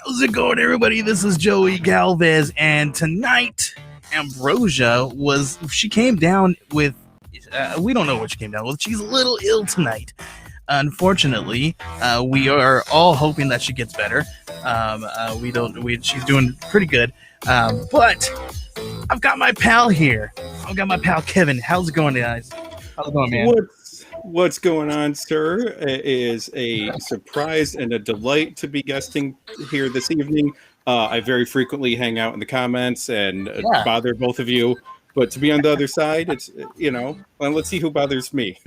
How's it going, everybody? This is Joey Galvez, and tonight Ambrosia she came down with, we don't know what she came down with. She's a little ill tonight. Unfortunately, we are all hoping that she gets better. She's doing pretty good. But I've got my pal here. I've got my pal Kevin. How's it going, guys? How's it going, man? What's going on, sir? It is a surprise and a delight to be guesting here this evening. I very frequently hang out in the comments and bother both of you. But to be on the other side, it's, well, let's see who bothers me.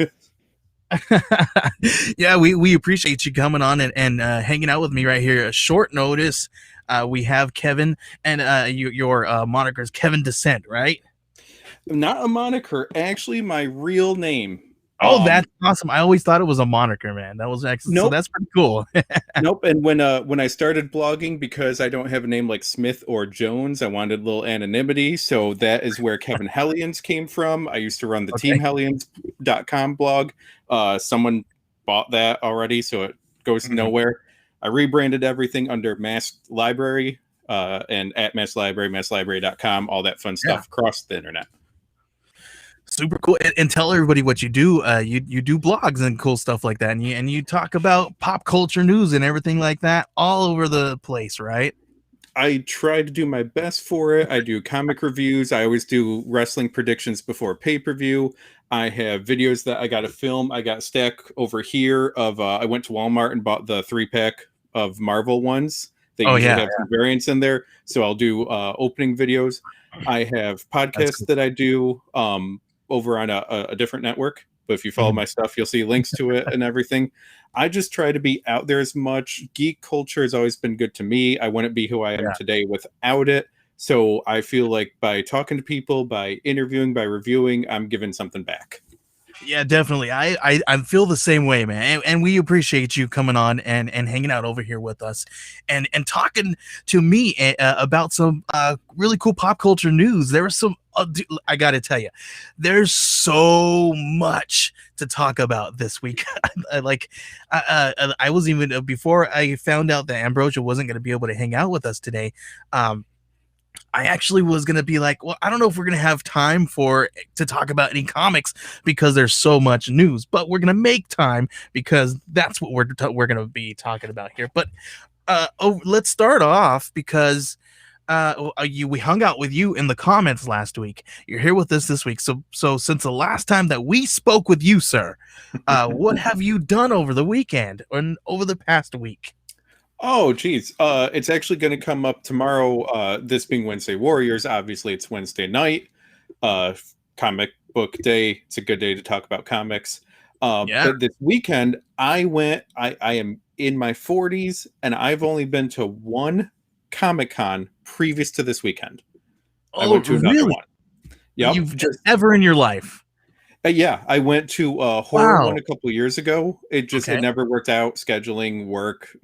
Yeah, we appreciate you coming on and hanging out with me right here. A short notice. We have Kevin, and your moniker is Kevin Descent, right? Not a moniker, actually my real name. Oh, that's awesome. I always thought it was a moniker, man. That was excellent. Nope. So that's pretty cool. Nope. And when I started blogging, because I don't have a name like Smith or Jones, I wanted a little anonymity. So that is where Kevin Hellions came from. I used to run the teamhellions.com blog. Someone bought that already, so it goes nowhere. I rebranded everything under Mask Library and at Mask Library, masklibrary.com, all that fun stuff across the internet. Super cool. And tell everybody what you do. You do blogs and cool stuff like that, and you talk about pop culture news and everything like that all over the place, right? I try to do my best for it. I do comic reviews. I always do wrestling predictions before pay-per-view. I have videos that I got to film. I got a stack over here of I went to Walmart and bought the 3-pack of Marvel ones. They usually have some variants in there, so I'll do opening videos. I have podcasts that I do over on a different network, but if you follow my stuff, you'll see links to it and everything. I just try to be out there as much. Geek culture has always been good to me. I wouldn't be who I am today without it. So I feel like by talking to people, by interviewing, by reviewing, I'm giving something back. Yeah, definitely. I feel the same way, man. And we appreciate you coming on and hanging out over here with us and talking to me about some really cool pop culture news. There was some, I got to tell you, there's so much to talk about this week. I was even, before I found out that Ambrosia wasn't going to be able to hang out with us today, I actually was going to be like, well, I don't know if we're going to have time to talk about any comics because there's so much news, but we're going to make time because that's what we're going to be talking about here. But let's start off because we hung out with you in the comments last week. You're here with us this week. So since the last time that we spoke with you, sir, what have you done over the weekend or over the past week? Oh, geez. It's actually going to come up tomorrow, this being Wednesday Warriors. Obviously, it's Wednesday night, comic book day. It's a good day to talk about comics. But this weekend, I am in my 40s, and I've only been to one Comic-Con previous to this weekend. I went to another one. Yep. You've just ever in your life? Yeah, I went to a horror one a couple of years ago. It just it never worked out. Scheduling, work,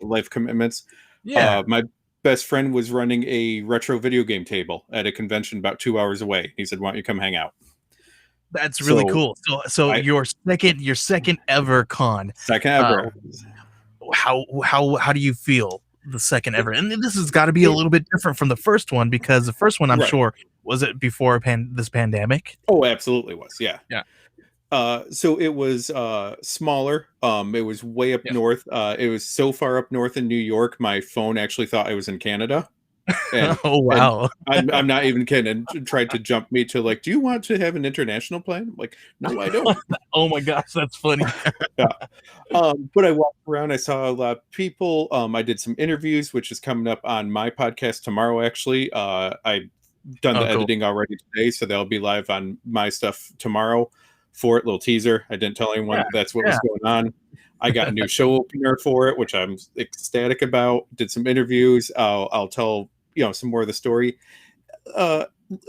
life commitments. Yeah, my best friend was running a retro video game table at a convention about 2 hours away. He said, "Why don't you come hang out?" That's really cool. So your second ever con. Second ever. How do you feel? The second ever, and this has got to be a little bit different from the first one because the first one, I'm sure, was it before this pandemic? Oh, absolutely was. Yeah. So it was smaller. It was way up north. It was so far up north in New York, my phone actually thought I was in Canada. And, oh wow! I'm not even kidding. And tried to jump me to like, do you want to have an international plan? I'm like, no, I don't. Oh my gosh, that's funny. But I walked around. I saw a lot of people. I did some interviews, which is coming up on my podcast tomorrow. Actually, I've done the editing already today, so they'll be live on my stuff tomorrow. For it, little teaser. I didn't tell anyone that's what was going on. I got a new show opener for it, which I'm ecstatic about. Did some interviews. I'll tell some more of the story.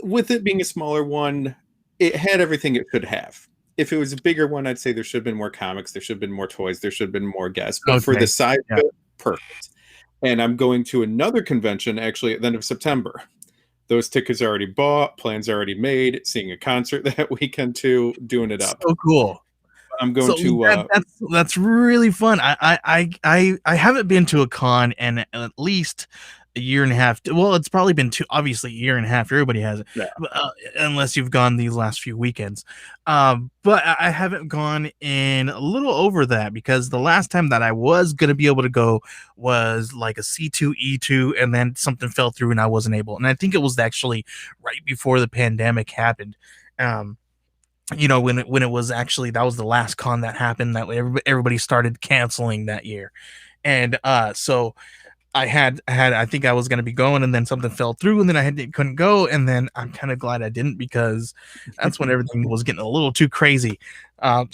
With it being a smaller one, it had everything it could have. If it was a bigger one, I'd say there should have been more comics, there should have been more toys, there should have been more guests. But for the size of it, perfect. And I'm going to another convention actually at the end of September. Those tickets are already bought, plans are already made, seeing a concert that weekend too, doing it up. So cool. I'm going to. That's really fun. I haven't been to a con in at least a year and a half. Well, it's probably been obviously a year and a half. Everybody has it, Yeah. unless you've gone these last few weekends. But I haven't gone in a little over that, because the last time that I was going to be able to go was like a C2E2, and then something fell through and I wasn't able. And I think it was actually right before the pandemic happened. When it was actually, that was the last con that happened, that everybody started canceling that year. And so I think I was going to be going, and then something fell through, and then couldn't go. And then I'm kind of glad I didn't, because that's when everything was getting a little too crazy. But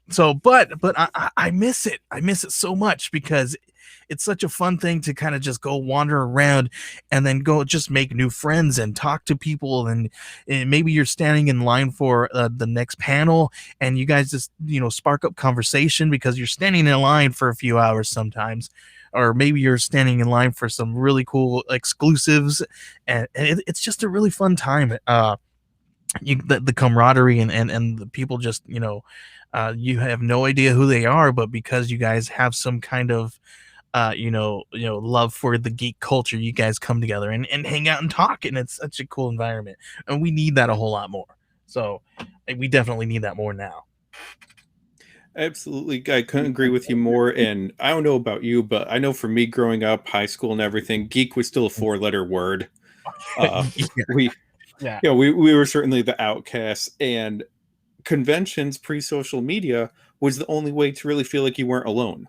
I miss it. I miss it so much, because it's such a fun thing to kind of just go wander around and then go just make new friends and talk to people. And maybe you're standing in line for the next panel, and you guys just, spark up conversation because you're standing in line for a few hours sometimes. Or maybe you're standing in line for some really cool exclusives, and it's just a really fun time. The camaraderie and the people, just, you have no idea who they are, but because you guys have some kind of love for the geek culture, you guys come together and hang out and talk, and it's such a cool environment, and we need that a whole lot more. So we definitely need that more now. Absolutely. I couldn't agree with you more. And I don't know about you, but I know for me growing up, high school and everything, geek was still a 4-letter word. We were certainly the outcasts, and conventions pre-social media was the only way to really feel like you weren't alone.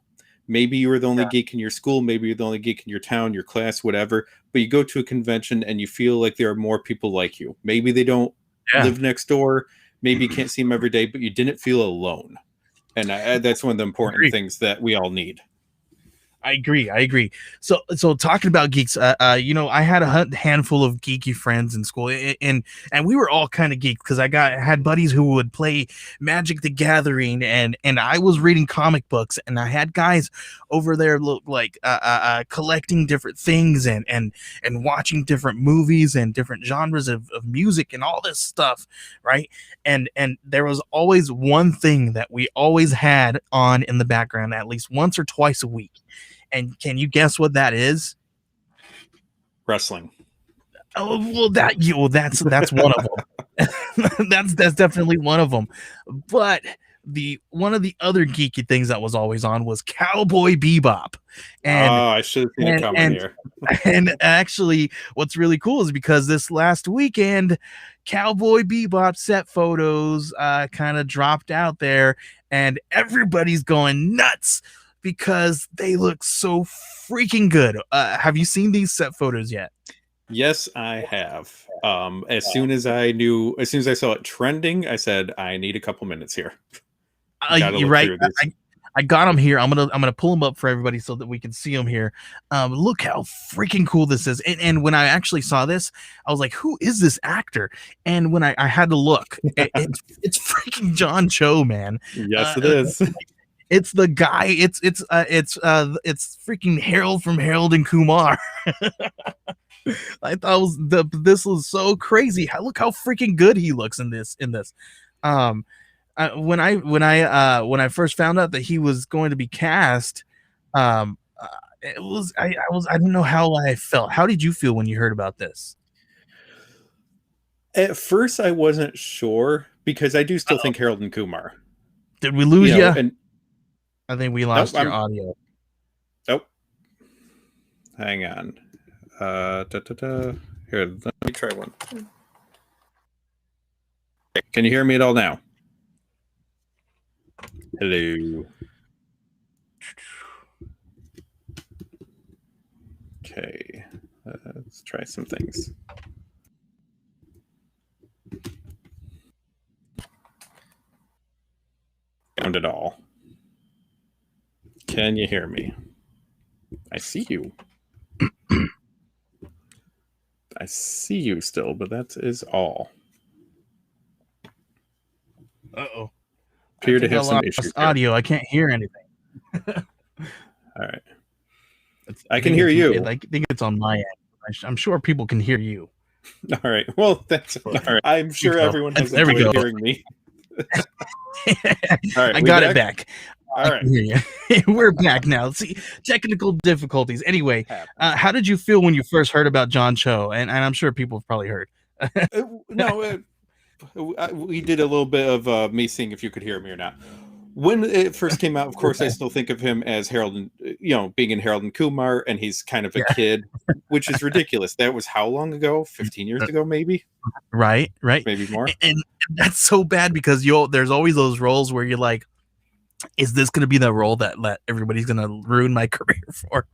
Maybe you were the only geek in your school, maybe you're the only geek in your town, your class, whatever, but you go to a convention and you feel like there are more people like you. Maybe they don't live next door, maybe you can't see them every day, but you didn't feel alone. And that's one of the important things that we all need. I agree. So talking about geeks, I had a handful of geeky friends in school, and we were all kind of geek, because I had buddies who would play Magic the Gathering, and I was reading comic books, and I had guys over there collecting different things and watching different movies and different genres of music and all this stuff, right? And there was always one thing that we always had on in the background at least once or twice a week. And can you guess what that is? Wrestling. Oh, well, that's one of them. that's definitely one of them. But one of the other geeky things that was always on was Cowboy Bebop. And I should have seen it coming here. And actually, what's really cool is because this last weekend, Cowboy Bebop set photos kind of dropped out there, and everybody's going nuts because they look so freaking good. Have you seen these set photos yet? Yes, I have. As soon as I saw it trending, I said, I need a couple minutes here. You're right. I got them here. I'm gonna pull them up for everybody so that we can see them here. Look how freaking cool this is. And when I actually saw this, I was like, who is this actor? And when I had to look, it's freaking John Cho, man. Yes, it is. It's the guy. It's freaking Harold from Harold and Kumar. I thought this was so crazy. Look how freaking good he looks in this. When I first found out that he was going to be cast, I didn't know how I felt. How did you feel when you heard about this? At first, I wasn't sure, because I do still think Harold and Kumar. Did we lose you? And I think we lost your audio. Nope. Hang on. Here, let me try one. Can you hear me at all now? Hello. Okay. Let's try some things. Found it all. Can you hear me? I see you. I see you still, but that is all. Uh-oh. Appear to have some issues. Audio. I can't hear anything. All right. I can hear you. I think it's on my end. I'm sure people can hear you. All right. Well, that's all right. I'm sure everyone has enjoyed hearing me. All right, I we got it back? back. All I right. can hear you. We're back now. See, technical difficulties. Anyway, Happens. how did you feel when you first heard about John Cho? And I'm sure people have probably heard. No, we did a little bit of me seeing if you could hear me or not. When it first came out, of course, I still think of him as Harold, and being in Harold and Kumar, and he's kind of a Yeah. kid, which is ridiculous. That was how long ago? 15 years ago, maybe, Right. maybe more. And that's so bad because there's always those roles where you're like, is this going to be the role that everybody's going to ruin my career for?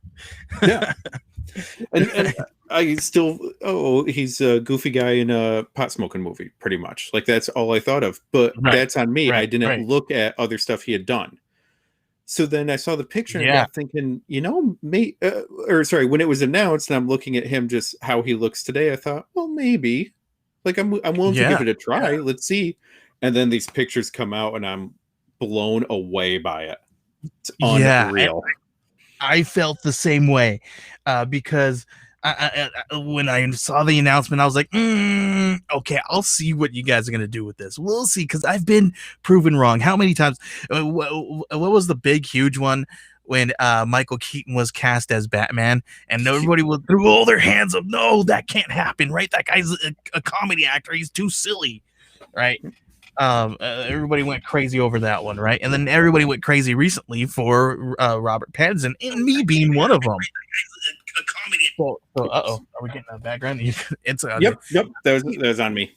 Yeah, and I still, he's a goofy guy in a pot smoking movie, pretty much. Like that's all I thought of. But that's on me. I didn't look at other stuff he had done. So then I saw the picture and got thinking, when it was announced and I'm looking at him, just how he looks today, I thought, well, maybe, like I'm willing to give it a try. Yeah. Let's see. And then these pictures come out and I'm blown away by it. It's unreal. I felt the same way because when I saw the announcement, I was like, okay, I'll see what you guys are going to do with this. We'll see, because I've been proven wrong. How many times? What was the big, huge one when Michael Keaton was cast as Batman and everybody threw all their hands up? No, that can't happen, right? That guy's a comedy actor. He's too silly, right? Everybody went crazy over that one, right? And then everybody went crazy recently for Robert Pattinson, and me being one of them. A comedy. So are we getting a background? It's yep. That was on me.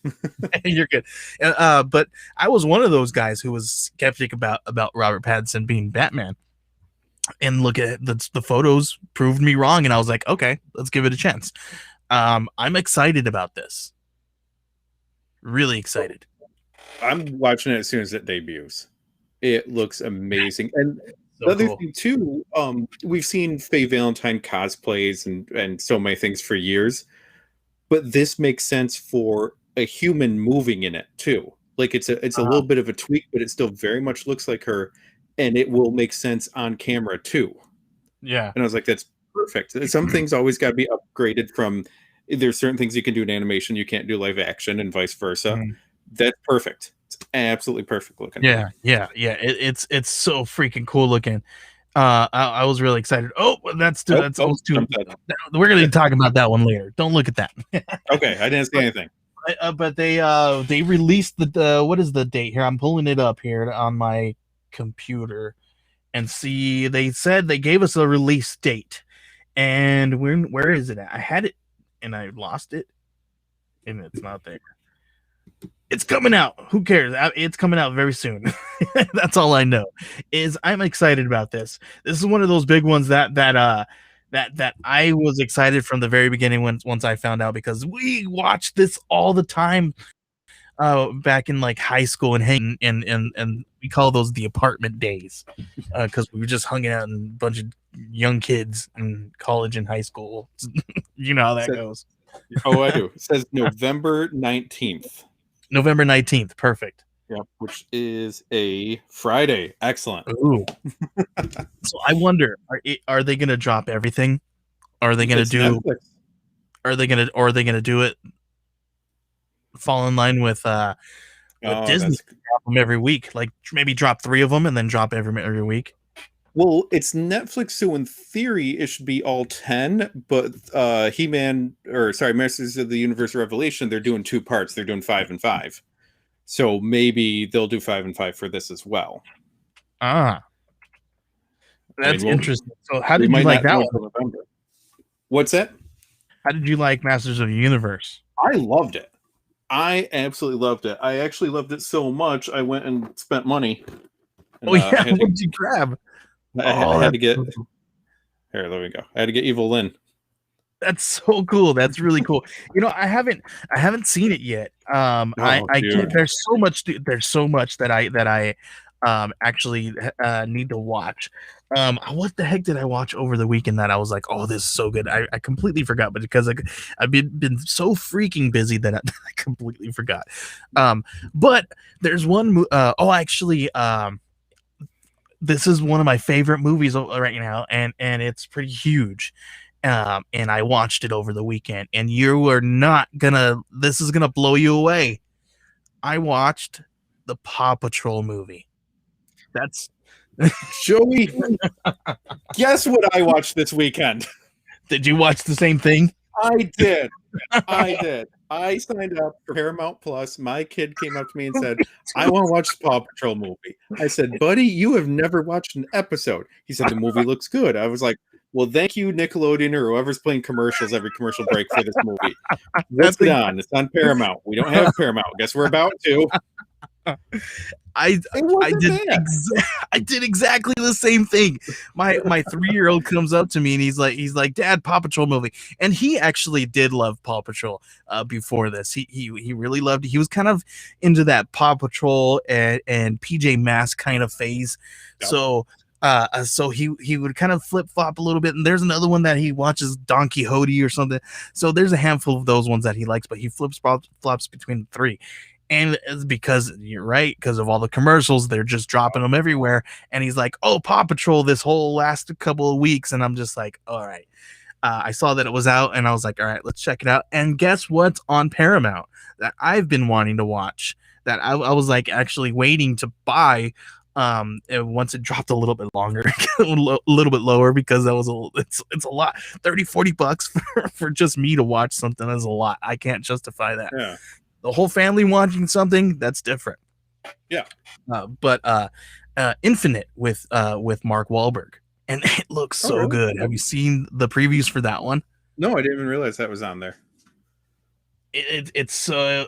You're good. But I was one of those guys who was skeptic about Robert Pattinson being Batman. And look at the photos proved me wrong, and I was like, okay, let's give it a chance. I'm excited about this. Really excited. I'm watching it as soon as it debuts. It looks amazing. And the other thing too, we've seen Faye Valentine cosplays and so many things for years, but this makes sense for a human moving in it too. Like it's a little bit of a tweak, but it still very much looks like her, and it will make sense on camera too. Yeah. And I was like, that's perfect. Some things always got to be upgraded from. There's certain things you can do in animation, you can't do live action, and vice versa. That's perfect. It's absolutely perfect looking. Yeah. It's so freaking cool looking. I was really excited. Oh, that's too. We're gonna be talking about that one later. Don't look at that. Okay, I didn't see anything. But they released the what is the date here? I'm pulling it up here on my computer, and see, they said they gave us a release date, and where is it at? I had it and I lost it, and it's not there. It's coming out. Who cares? It's coming out very soon. That's all I know. I'm excited about this. This is one of those big ones that I was excited from the very beginning once I found out, because we watched this all the time back in like high school and we call those the apartment days because we were just hanging out and a bunch of young kids in college and high school. You know how that goes. Oh, I do. It says November 19th. November 19th. Perfect. Yeah, which is a Friday. Excellent. Ooh. So I wonder, are they going to drop everything? Are they going to do Netflix. Are they going to do it fall in line with Disney, drop them every week? Like maybe drop 3 of them and then drop every week. Well, it's Netflix, so in theory it should be all 10, but Masters of the Universe Revelation, they're doing 2 parts. They're doing 5 and 5. So maybe they'll do 5 and 5 for this as well. That's interesting. So how did you like that one? What's that? How did you like Masters of the Universe? I loved it. I absolutely loved it. I actually loved it so much I went and spent money. And, what did you grab? I had to get here. There we go. I had to get Evil Lynn. That's so cool. That's really cool. You know, I haven't seen it yet. There's so much that I actually need to watch. What the heck did I watch over the weekend that I was like, oh, this is so good? I completely forgot, but because I've been so freaking busy that I completely forgot. But there's one. This is one of my favorite movies right now, and it's pretty huge. And I watched it over the weekend, and this is gonna blow you away. I watched the Paw Patrol movie. That's Joey. Guess what I watched this weekend? Did you watch the same thing? I did. I signed up for Paramount Plus. My kid came up to me and said, I want to watch the Paw Patrol movie. I said, buddy, you have never watched an episode. He said, the movie looks good. I was like, well, thank you, Nickelodeon, or whoever's playing commercials every commercial break for this movie. What's it on? It's on Paramount. We don't have Paramount. Guess we're about to. I did exactly the same thing. My 3-year-old comes up to me and he's like, Dad, Paw Patrol movie. And he actually did love Paw Patrol before this. He really loved it. He was kind of into that Paw Patrol and PJ Masks kind of phase. Yep. So he would kind of flip flop a little bit. And there's another one that he watches, Don Quixote or something. So there's a handful of those ones that he likes, but he flops between the three. And it's because you're right, because of all the commercials, they're just dropping them everywhere. And he's like, oh, Paw Patrol this whole last couple of weeks. And I'm just like, all right. I saw that it was out and I was like, all right, let's check it out. And guess what's on Paramount that I've been wanting to watch, that I was like actually waiting to buy once it dropped a little bit longer, a little bit lower, because that was it's a lot. $30-$40 for just me to watch something is a lot. I can't justify that. Yeah. The whole family watching something, that's different. Yeah. But Infinite with Mark Wahlberg, and it looks so good. Have you seen the previews for that one? No, I didn't even realize that was on there. It's so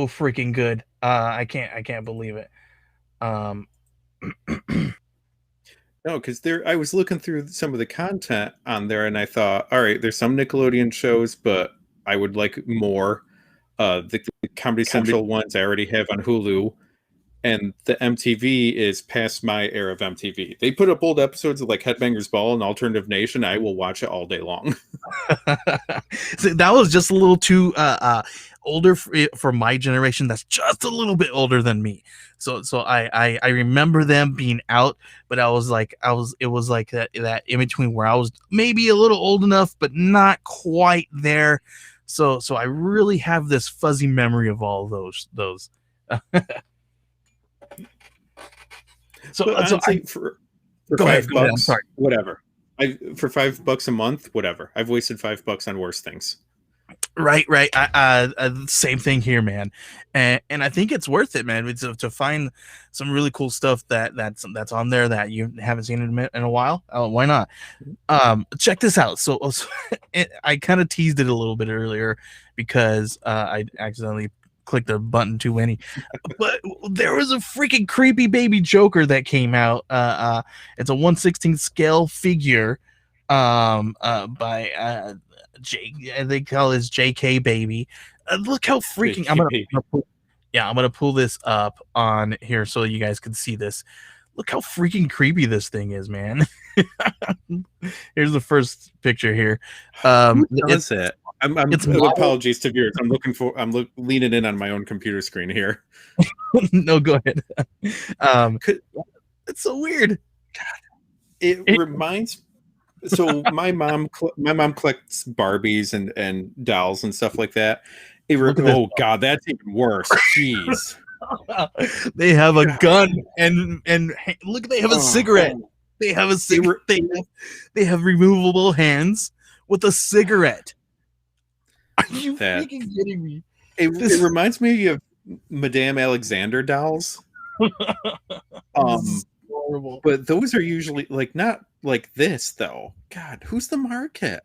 freaking good. I can't believe it. No, because I was looking through some of the content on there, and I thought, all right, there's some Nickelodeon shows, but I would like more. The Comedy Central ones I already have on Hulu, and the MTV is past my era of MTV. They put up old episodes of like Headbangers Ball and Alternative Nation. I will watch it all day long. So that was just a little too older for my generation. That's just a little bit older than me. So I remember them being out, but it was like that in between where I was maybe a little old enough, but not quite there. So I really have this fuzzy memory of all those. For $5, I'm sorry. Whatever. For $5 a month, whatever. I've wasted $5 on worse things. Right. Same thing here, man. And I think it's worth it, man. To find some really cool stuff that's on there that you haven't seen in a while. Why not? Check this out. So I kind of teased it a little bit earlier because I accidentally clicked the button too many. But there was a freaking creepy baby Joker that came out. It's a 1/16 scale figure by they call this JK baby. Look how freaking I'm gonna pull this up on here so you guys can see this. Look how freaking creepy this thing is, man. Here's the first picture here. It's it. Apologies to viewers. I'm leaning in on my own computer screen here. No, go ahead. It's so weird. It reminds. So my mom collects Barbies and dolls and stuff like that. Oh God, that's even worse. Jeez. They have a gun and look, they have a cigarette. They have a cigarette. They have removable hands with a cigarette. Are you freaking kidding me? It reminds me of Madame Alexander dolls. Horrible. But those are usually like not like this though. God, who's the market?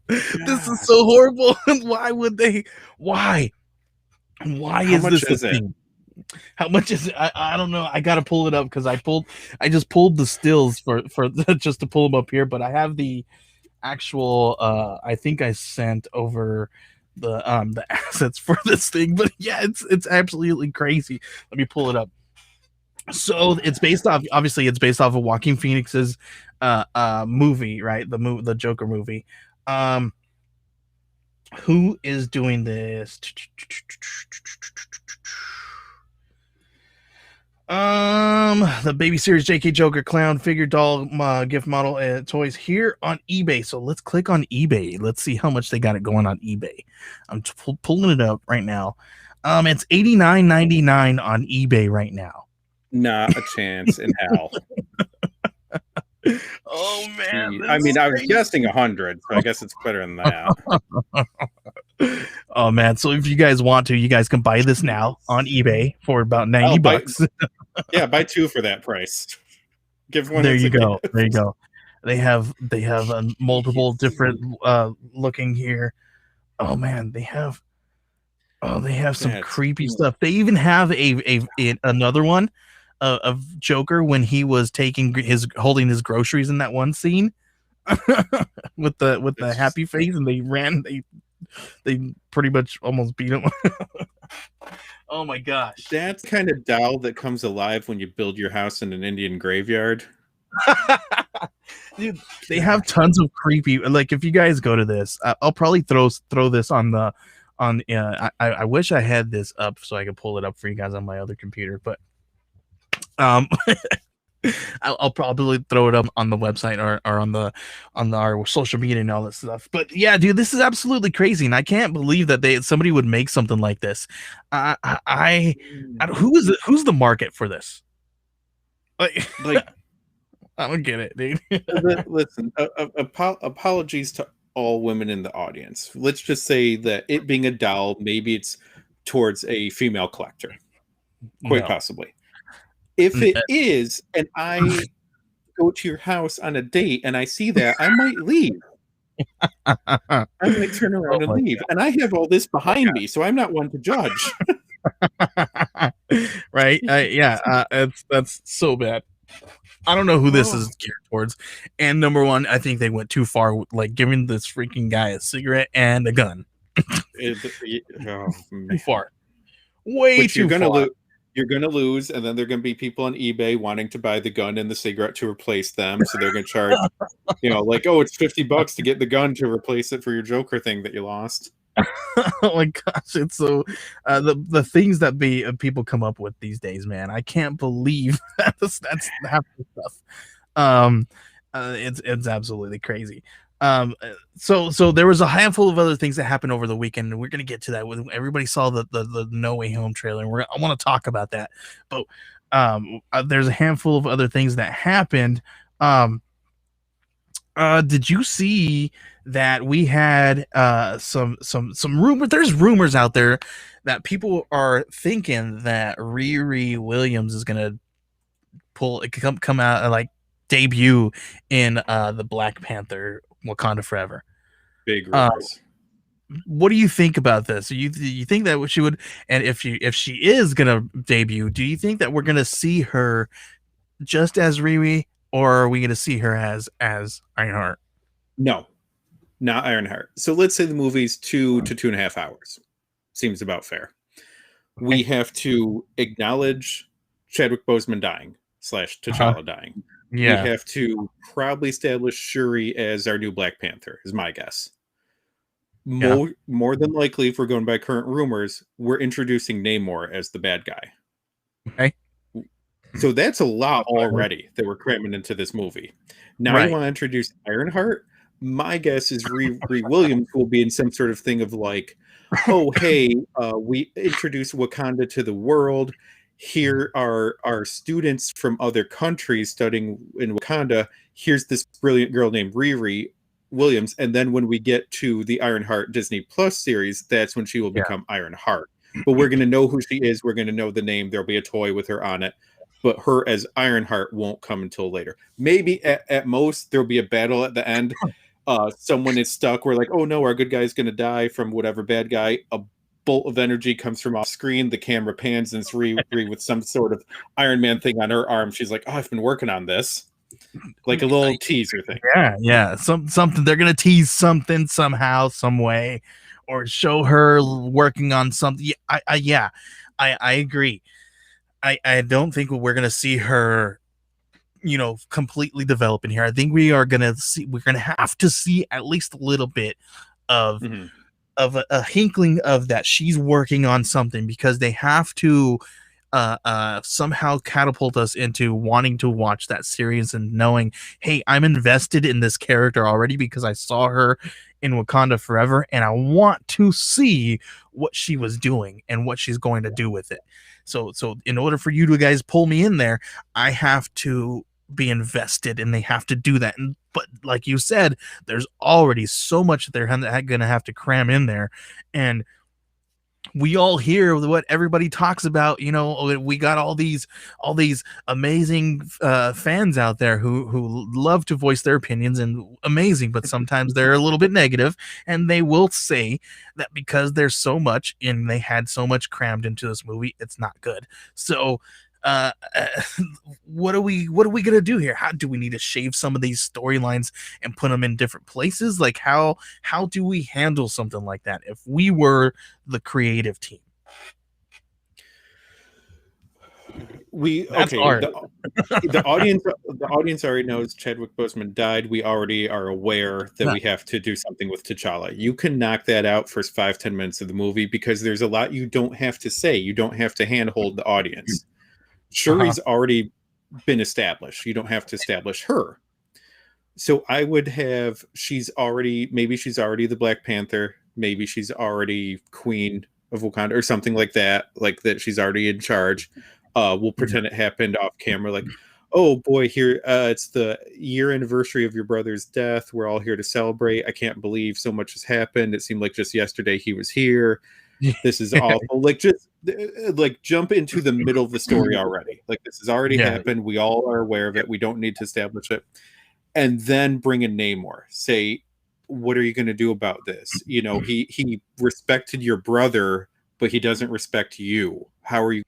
This is so horrible. Why would they? Why is this a thing? How much is it? I don't know. I gotta pull it up because I just pulled the stills for just to pull them up here, but I have the actual I think I sent over the assets for this thing, but yeah, it's absolutely crazy. Let me pull it up. So it's based off of Joaquin Phoenix's movie, right? The Joker movie. Who is doing this? The Baby Series JK Joker clown figure doll gift model toys here on eBay. So let's click on eBay. Let's see how much they got it going on eBay. I'm pulling it up right now. It's $89.99 on eBay right now. Not a chance in hell. Oh man, I mean, I was guessing 100, so I guess it's better than that. Oh man, so if you guys want to, you guys can buy this now on eBay for about $90. Yeah, buy 2 for that price. Give one. There you go. There you go. They have multiple different looking here. Oh man, they have some creepy stuff. They even have another one of Joker when he was holding his groceries in that one scene with the happy face, and they pretty much almost beat him. Oh my gosh. That's kind of doll that comes alive when you build your house in an Indian graveyard. Dude, they have tons of creepy, like if you guys go to this, I'll probably throw this on I wish I had this up so I could pull it up for you guys on my other computer, but I'll probably throw it up on the website or on our social media and all that stuff. But yeah, dude, this is absolutely crazy, and I can't believe that somebody would make something like this. Who's the market for this? Like I don't get it, dude. Listen, apologies to all women in the audience. Let's just say that it being a doll, maybe it's towards a female collector, quite possibly. If it is, and I go to your house on a date and I see that, I might leave. I might turn around and leave. God. And I have all this behind me, so I'm not one to judge. Right? That's so bad. I don't know who this is geared towards. And number one, I think they went too far, like giving this freaking guy a cigarette and a gun. Too far. Way too far. You're going to lose, and then there are going to be people on eBay wanting to buy the gun and the cigarette to replace them. So they're going to charge, like, oh, it's $50 to get the gun to replace it for your Joker thing that you lost. Oh my gosh, it's so the things that people come up with these days, man. I can't believe that's half the stuff. It's absolutely crazy. So there was a handful of other things that happened over the weekend, and we're gonna get to that. When everybody saw the No Way Home trailer, and I want to talk about that. But there's a handful of other things that happened. Did you see that we had some rumor? There's rumors out there that people are thinking that Riri Williams is gonna come out and like debut in the Black Panther Wakanda Forever. Big rumors. What do you think about this? You think that she would, and if she is gonna debut, do you think that we're gonna see her just as Riri, or are we gonna see her as Ironheart? No, not Ironheart. So let's say the movie's 2 to 2.5 hours. Seems about fair. We have to acknowledge Chadwick Boseman dying / T'Challa dying. Yeah. We have to probably establish Shuri as our new Black Panther, is my guess. More than likely, if we're going by current rumors, we're introducing Namor as the bad guy. Okay. So that's a lot already that we're cramming into this movie. Now I want to introduce Ironheart. My guess is Riri Williams will be in some sort of thing of like, oh, hey, we introduce Wakanda to the world. Here are our students from other countries studying in Wakanda. Here's this brilliant girl named Riri Williams. And then when we get to the Ironheart Disney Plus series, that's when she will become Ironheart. But we're going to know who she is. We're going to know the name. There'll be a toy with her on it. But her as Ironheart won't come until later. Maybe at most there'll be a battle at the end. Someone is stuck. We're like, oh no, our good guy's going to die from whatever bad guy. A bolt of energy comes from off screen. The camera pans and it's Riri with some sort of Iron Man thing on her arm. She's like, oh, I've been working on this. Like a little teaser thing. Yeah. Something they're gonna tease something somehow, some way, or show her working on something. I agree. I don't think we're gonna see her, completely develop in here. I think we're gonna have to see at least a little bit of a hinkling of that she's working on something, because they have to somehow catapult us into wanting to watch that series and knowing, hey, I'm invested in this character already because I saw her in Wakanda Forever, and I want to see what she was doing and what she's going to do with it. So in order for you to guys pull me in there, I have to be invested, and they have to do that. And but like you said, there's already so much that they're going to have to cram in there, and we all hear what everybody talks about. We got all these amazing fans out there who love to voice their opinions, and amazing, but sometimes they're a little bit negative, and they will say that because there's so much and they had so much crammed into this movie, it's not good. So uh, what are we gonna do here? How do we need to shave some of these storylines and put them in different places? Like how do we handle something like that if we were the creative team? The audience already knows Chadwick Boseman died. We already are aware that we have to do something with T'Challa. You can knock that out first 5-10 minutes of the movie, because there's a lot you don't have to say. You don't have to handhold the audience. Shuri's already been established. You don't have to establish her. So I would have, maybe she's already the Black Panther. Maybe she's already Queen of Wakanda or something like that she's already in charge. We'll pretend it happened off camera. Like, oh boy, here, it's the year anniversary of your brother's death. We're all here to celebrate. I can't believe so much has happened. It seemed like just yesterday he was here. This is awful. Just jump into the middle of the story already. Like, this has already happened. We all are aware of it. We don't need to establish it. And then bring in Namor. Say, what are you going to do about this? He respected your brother, but he doesn't respect you. How are you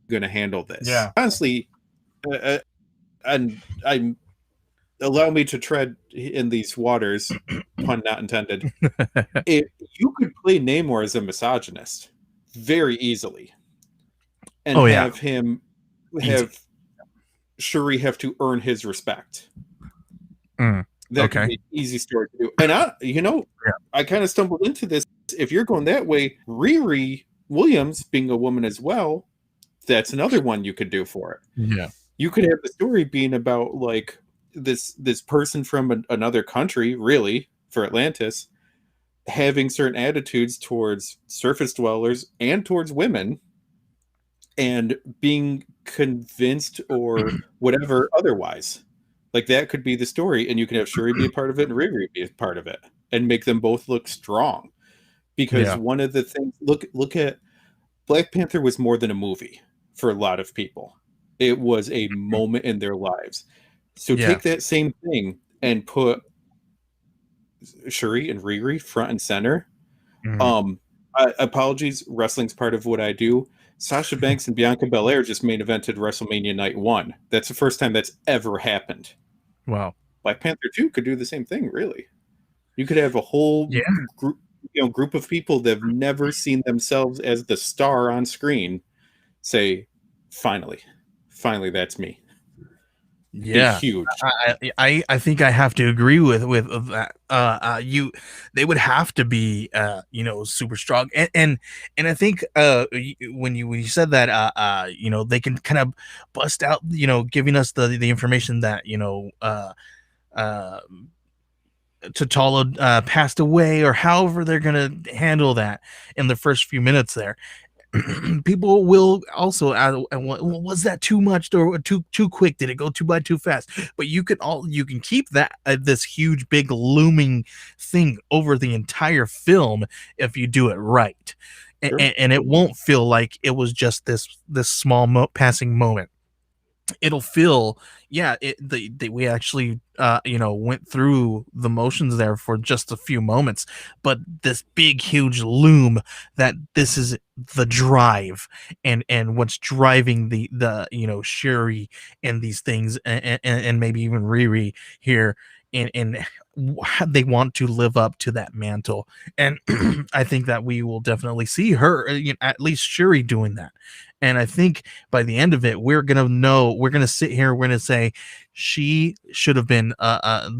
going to handle this? Yeah. Honestly, and allow me to tread in these waters, pun not intended. You could play Namor as a misogynist very easily, and have Shuri have to earn his respect. That could be an easy story to do. And I kind of stumbled into this. If you're going that way, Riri Williams being a woman as well, that's another one you could do for it. Yeah. You could have the story being about like this person from another country, really, for Atlantis, having certain attitudes towards surface dwellers and towards women, and being convinced or whatever otherwise. Like, that could be the story, and you can have Shuri be a part of it and Riri be a part of it, and make them both look strong. Because one of the things, look at Black Panther was more than a movie for a lot of people. It was a moment in their lives. So take that same thing and put Shuri and Riri front and center. Apologies, wrestling's part of what I do. Sasha Banks and Bianca Belair just main evented WrestleMania Night 1. That's the first time that's ever happened. Wow. Black Panther 2 could do the same thing, really. You could have a whole group of people that have never seen themselves as the star on screen say, finally, that's me. Yeah, huge. I think I have to agree with that. They would have to be super strong, and I think when you said that they can kind of bust out, giving us the information that T'Challa passed away, or however they're gonna handle that in the first few minutes there. People will also was that too much or too quick? Did it go too fast? But you can keep that this huge big looming thing over the entire film if you do it right. Sure. And it won't feel like it was just this small passing moment. It'll feel we actually went through the motions there for just a few moments, but this big huge loom that this is the drive and what's driving the Shuri and these things, and maybe even Riri here, and they want to live up to that mantle. And I think that we will definitely see her, at least Shuri, doing that. And I think by the end of it, we're gonna sit here, we're gonna say she should have been yes,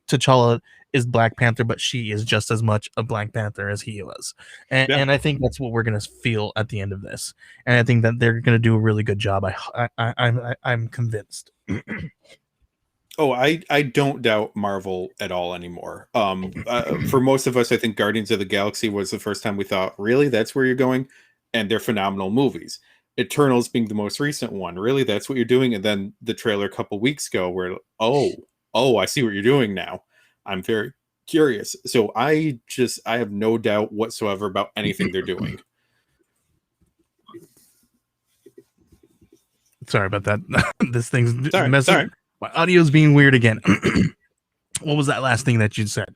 T'Challa is Black Panther, but she is just as much a Black Panther as he was. And I think that's what we're gonna feel at the end of this. And I think that they're gonna do a really good job. I'm convinced. Oh, I don't doubt Marvel at all anymore. For most of us, I think Guardians of the Galaxy was the first time we thought, really, that's where you're going, and they're phenomenal movies. Eternals being the most recent one, really, that's what you're doing, and then the trailer a couple weeks ago, where I see what you're doing now. I'm very curious. So I have no doubt whatsoever about anything they're doing. Sorry about that. This thing's Sorry, messing. sorry. My audio's being weird again. What was that last thing that you said?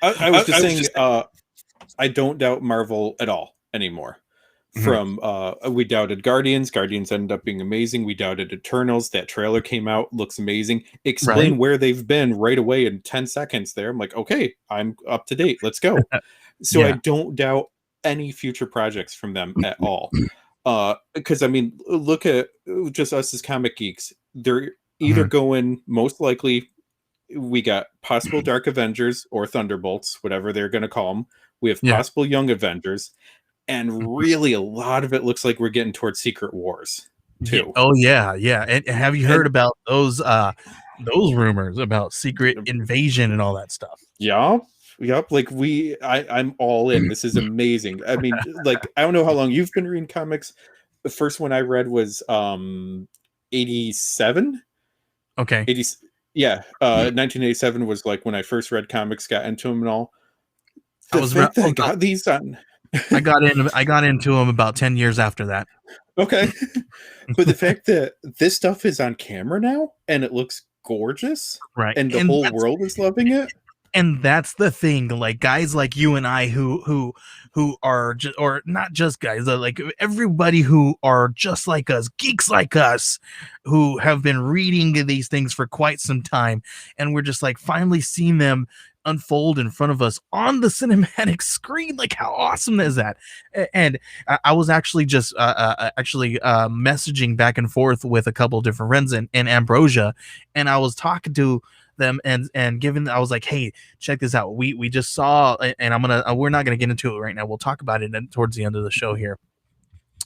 I was just saying, I don't doubt Marvel at all anymore. From we doubted Guardians ended up being amazing. We doubted Eternals, that trailer came out, looks amazing. Explain where they've been right away in 10 seconds there. I'm like, okay, I'm up to date, let's go. So I don't doubt any future projects from them at all. Because I mean, look at just us as comic geeks. They're either going, most likely, we got possible Dark Avengers or Thunderbolts, whatever they're going to call them. We have possible Young Avengers, and really a lot of it looks like we're getting towards Secret Wars too. Oh yeah. And have you heard about those rumors about Secret Invasion and all that stuff? Yep. Like I'm all in. This is amazing. I mean, like, I don't know how long you've been reading comics. The first one I read was 87. Okay. 1987 was like when I first read comics, got into them and all. I got these on. I got into them about 10 years after that. Okay. But the fact that this stuff is on camera now and it looks gorgeous, right, and the whole world is loving it. And that's the thing, like guys like you and I who are just, or not just guys, like everybody who are just like us, geeks like us, who have been reading these things for quite some time, and we're just like finally seeing them unfold in front of us on the cinematic screen. Like, how awesome is that? And I was actually just messaging back and forth with a couple of different friends in Ambrosia, and I was talking to them and given, I was like, hey, check this out, we just saw, and we're not gonna get into it right now, we'll talk about it towards the end of the show here,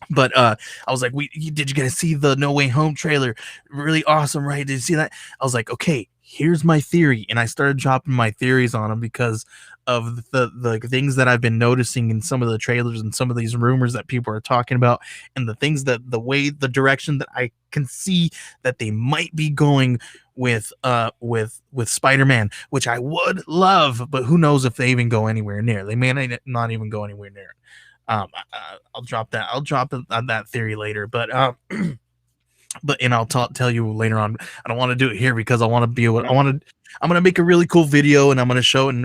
but I was like, did you guys see the No Way Home trailer? Really awesome, right? Did you see that? I was like, okay, here's my theory, and I started dropping my theories on them because of the things that I've been noticing in some of the trailers and some of these rumors that people are talking about, and the things that the direction that I can see that they might be going with Spider-Man, which I would love, but who knows if they even go anywhere near. They may not even go anywhere near it. I'll drop that theory later, but and I'll tell you later on. I don't want to do it here because I want to be able. I'm gonna make a really cool video and I'm gonna show it, and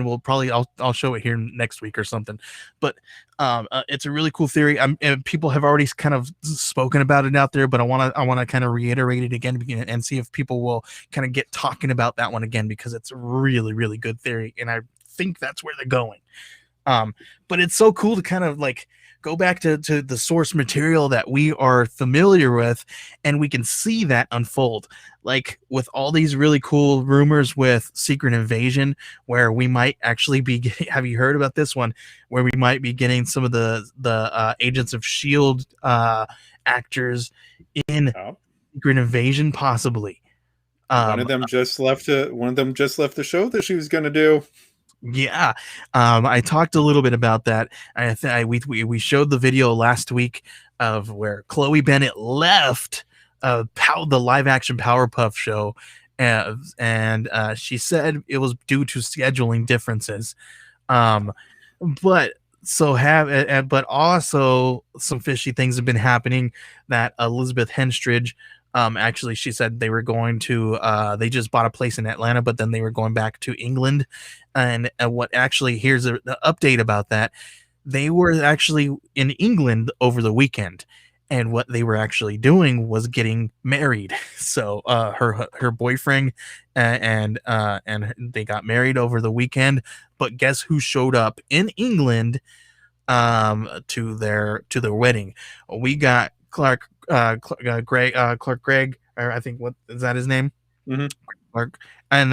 I'll show it here next week or something. But it's a really cool theory. And people have already kind of spoken about it out there, but I want to kind of reiterate it again and see if people will kind of get talking about that one again, because it's a really, really good theory, and I think that's where they're going. But it's so cool to kind of like go back to the source material that we are familiar with, and we can see that unfold, like with all these really cool rumors with Secret Invasion, where we might actually be have you heard about this one, where we might be getting some of the Agents of S.H.I.E.L.D. Actors in Secret Invasion, possibly. One of them just left the show that she was going to do. Yeah, I talked a little bit about that. We showed the video last week of where Chloe Bennett left the live action Powerpuff show, and she said it was due to scheduling differences. But also some fishy things have been happening, that Elizabeth Henstridge, actually, she said they were going to they just bought a place in Atlanta, but then they were going back to England. And here's the update about that. They were actually in England over the weekend, and what they were actually doing was getting married. So her boyfriend and they got married over the weekend. But guess who showed up in England to their wedding? We got Clark Gregg, or I think, what is that his name? Mm-hmm. Clark, and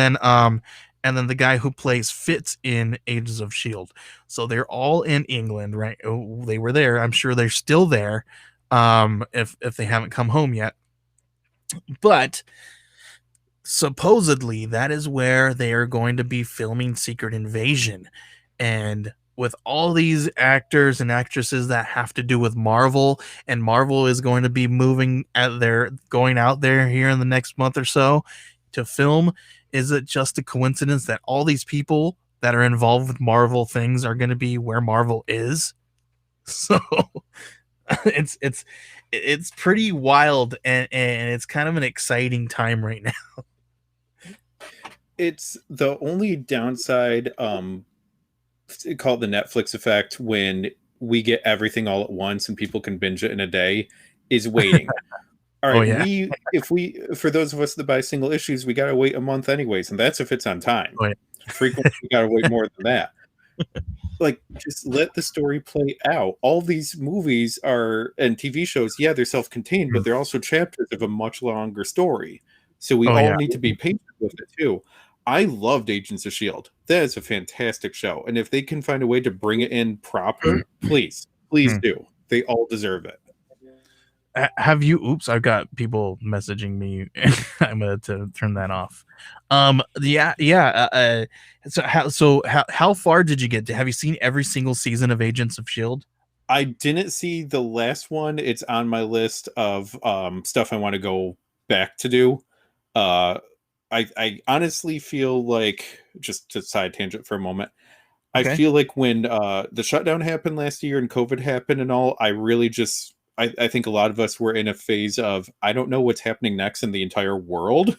then the guy who plays Fitz in Agents of S.H.I.E.L.D. So they're all in England, right? They were there. I'm sure they're still there, if they haven't come home yet. But supposedly that is where they are going to be filming Secret Invasion. And with all these actors and actresses that have to do with Marvel, and Marvel is going to be moving at their going out there here in the next month or so to film, is it just a coincidence that all these people that are involved with Marvel things are going to be where Marvel is? So it's pretty wild, and it's kind of an exciting time right now. It's the only downside, call it the Netflix effect, when we get everything all at once and people can binge it in a day, is waiting. All Oh right, yeah. for those of us that buy single issues, we gotta wait a month anyways, and that's if it's on time. Oh, yeah. Frequently, we gotta wait more than that. Like, just let the story play out. All these movies are and TV shows, yeah, they're self-contained, but they're also chapters of a much longer story. So we Oh all yeah. need to be patient with it too. I loved Agents of Shield. That is a fantastic show, and if they can find a way to bring it in proper, please do. They all deserve it. Have you? Oops, I've got people messaging me. I'm gonna to turn that off. Yeah, yeah. So how far did you get to? Have you seen every single season of Agents of Shield? I didn't see the last one. It's on my list of stuff I want to go back to do. Uh, I honestly feel like, just to side tangent for a moment, I Okay. feel like when the shutdown happened last year and COVID happened and all, I really just I think a lot of us were in a phase of I don't know what's happening next in the entire world,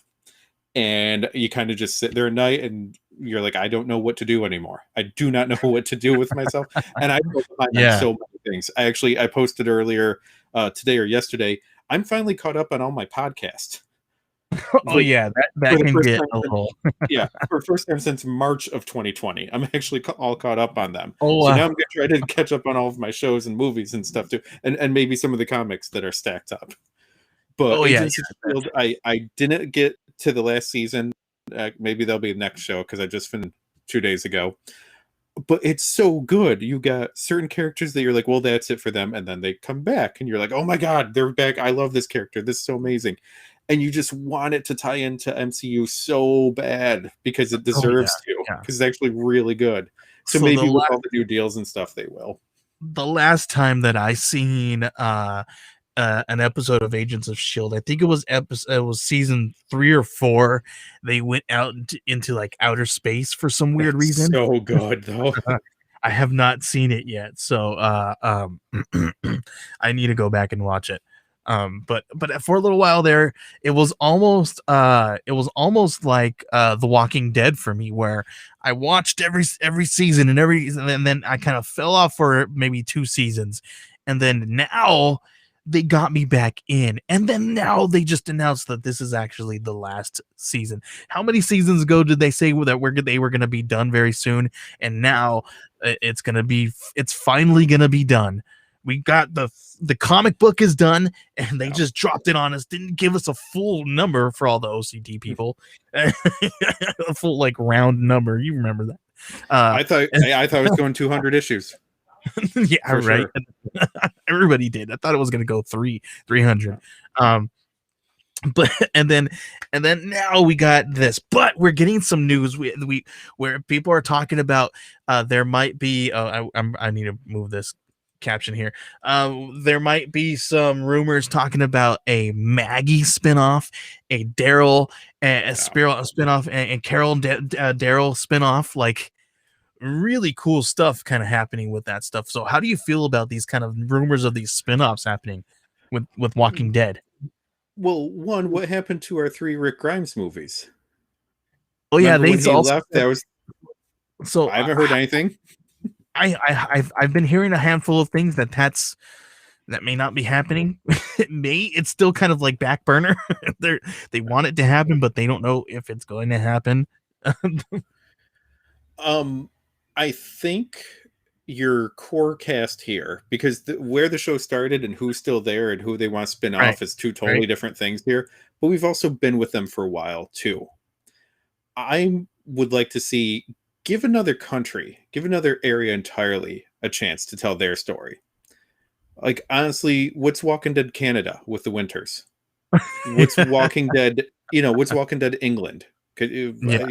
and you kind of just sit there at night and you're like, I don't know what to do anymore. I do not know what to do with myself, and I feel behind on Yeah. so many things. I posted earlier today or yesterday. I'm finally caught up on all my podcasts. Oh For, yeah, that for that the can first get time a little. yeah, for the first time since March of 2020. I'm actually all caught up on them. Oh So now I'm gonna try to catch up on all of my shows and movies and stuff too, and maybe some of the comics that are stacked up. But oh yeah, Agents of yeah. Shield, I didn't get to the last season. Maybe there'll be a next show because I just finished 2 days ago. But it's so good. You got certain characters that you're like, well, that's it for them, and then they come back, and you're like, oh my god, they're back. I love this character. This is so amazing. And you just want it to tie into MCU so bad because it Oh yeah, deserves to, yeah. because it's actually really good. So So maybe with all the new deals and stuff, they will. the last time that I seen an episode of Agents of Shield, I think it was season 3 or 4. They went out into like outer space for some weird It's reason. so good though. I have not seen it yet, so I need to go back and watch it. But for a little while there, it was almost like The Walking Dead for me, where I watched every season and then I kind of fell off for maybe 2 seasons, and then now they got me back in, and then now they just announced that this is actually the last season. How many seasons ago did they say that they were going to be done very soon? And now it's finally gonna be done. We got the comic book is done, and they Yeah. just dropped it on us. Didn't give us a full number for all the OCD people. A full like round number. You remember that? I thought it was going 200 issues Yeah, for right. sure. Everybody did. I thought it was gonna go 300. Yeah. Um, but and then now we got this, but we're getting some news we where people are talking about there might be I need to move this caption here. There might be some rumors talking about a Maggie spinoff, a Daryl a Yeah. Spiral spinoff, and Carol Daryl spinoff. Like, really cool stuff kind of happening with that stuff. So how do you feel about these kind of rumors of these spinoffs happening with Walking Dead? Well, one, what happened to our 3 Rick Grimes movies? Oh yeah, Remember they when he also left? That was so I haven't heard anything. I've been hearing a handful of things that may not be happening. It's still kind of like back burner. They want it to happen, but they don't know if it's going to happen. Um, I think your core cast here, because where the show started and who's still there and who they want to spin Right, off is two right. totally different things here. But we've also been with them for a while too. I would like to see give another country, give another area entirely a chance to tell their story. Like honestly, what's Walking Dead Canada with the winters? What's Walking Dead what's Walking Dead England? Yeah,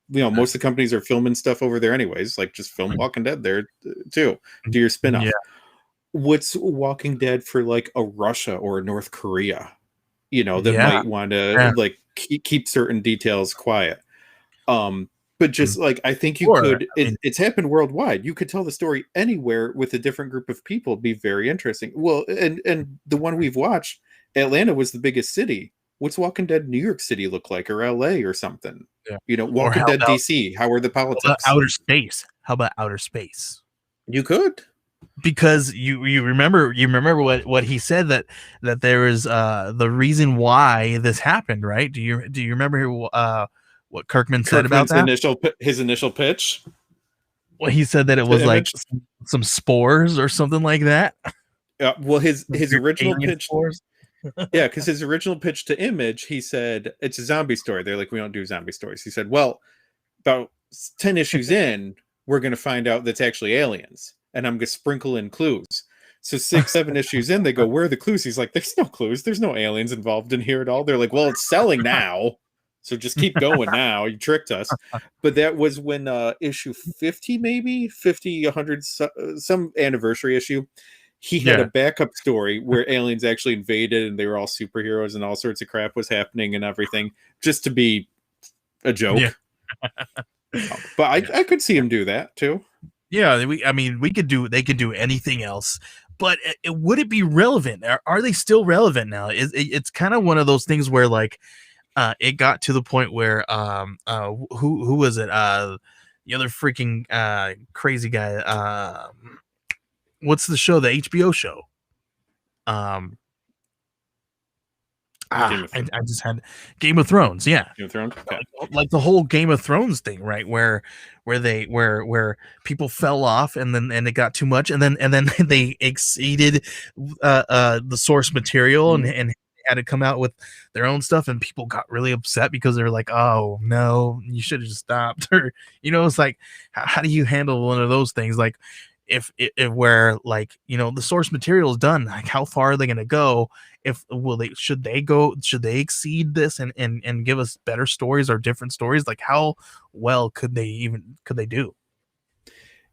Most of the companies are filming stuff over there anyways. Like, just film Walking Dead there too. Do your yeah, spinoff. What's Walking Dead for like a Russia or a North Korea? That yeah, might want to yeah. like keep certain details quiet. But just like, I think you Or could, I mean, it's happened worldwide. You could tell the story anywhere with a different group of people. Be very interesting. Well, and the one we've watched, Atlanta was the biggest city. What's Walking Dead New York City look like, or LA or something? yeah. Or Walking Dead DC. How are the politics? outer space? How about outer space? You could. Because you remember what he said, that there is the reason why this happened, right? Do you remember what Kirkman said about Kirkman's that? his initial pitch Well, he said that it to was like Image. some spores or something like that. Well, his Weird original alien pitch. spores. Yeah, because his original pitch to Image, he said it's a zombie story. They're like, we don't do zombie stories. He said, well, about 10 issues in, we're going to find out that's actually aliens, and I'm going to sprinkle in clues. So 6, 7 issues in, they go, where are the clues? He's like, there's no clues. There's no aliens involved in here at all. They're like, well, it's selling now, so just keep going now. You tricked us. But that was when issue 50, maybe 50, 100, some anniversary issue. He had a Yeah, backup story where aliens actually invaded and they were all superheroes and all sorts of crap was happening and everything, just to be a yeah, joke. But I could see him do that too. yeah. I mean, they could do anything else, but would it be relevant? Are they still relevant now? It's kind of one of those things where like it got to the point where who was it, the other freaking crazy guy, what's the show, the HBO show, um I just had Game of Thrones. Yeah, Game of Thrones. Okay. like the whole Game of Thrones thing, right? Where people fell off, and it got too much, and then they exceeded the source material, Mm-hmm. and had to come out with their own stuff, and people got really upset because they're like, oh no, you should have just stopped. Or it's like, how do you handle one of those things? Like, if where, like, the source material is done, like how far are they going to go? If should they exceed this, and give us better stories or different stories? Like, how well could they do?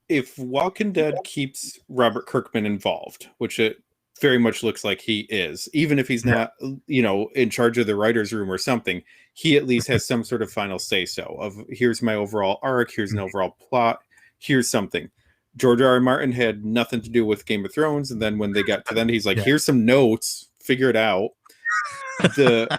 If Walking Dead keeps Robert Kirkman involved, which it very much looks like he is, even if he's Yeah, not, in charge of the writer's room or something, he at least has some sort of final say so of, here's my overall arc, here's an overall plot, here's something. George R. R. Martin had nothing to do with Game of Thrones, and then when they got to then, he's like, yeah, here's some notes, figure it out. The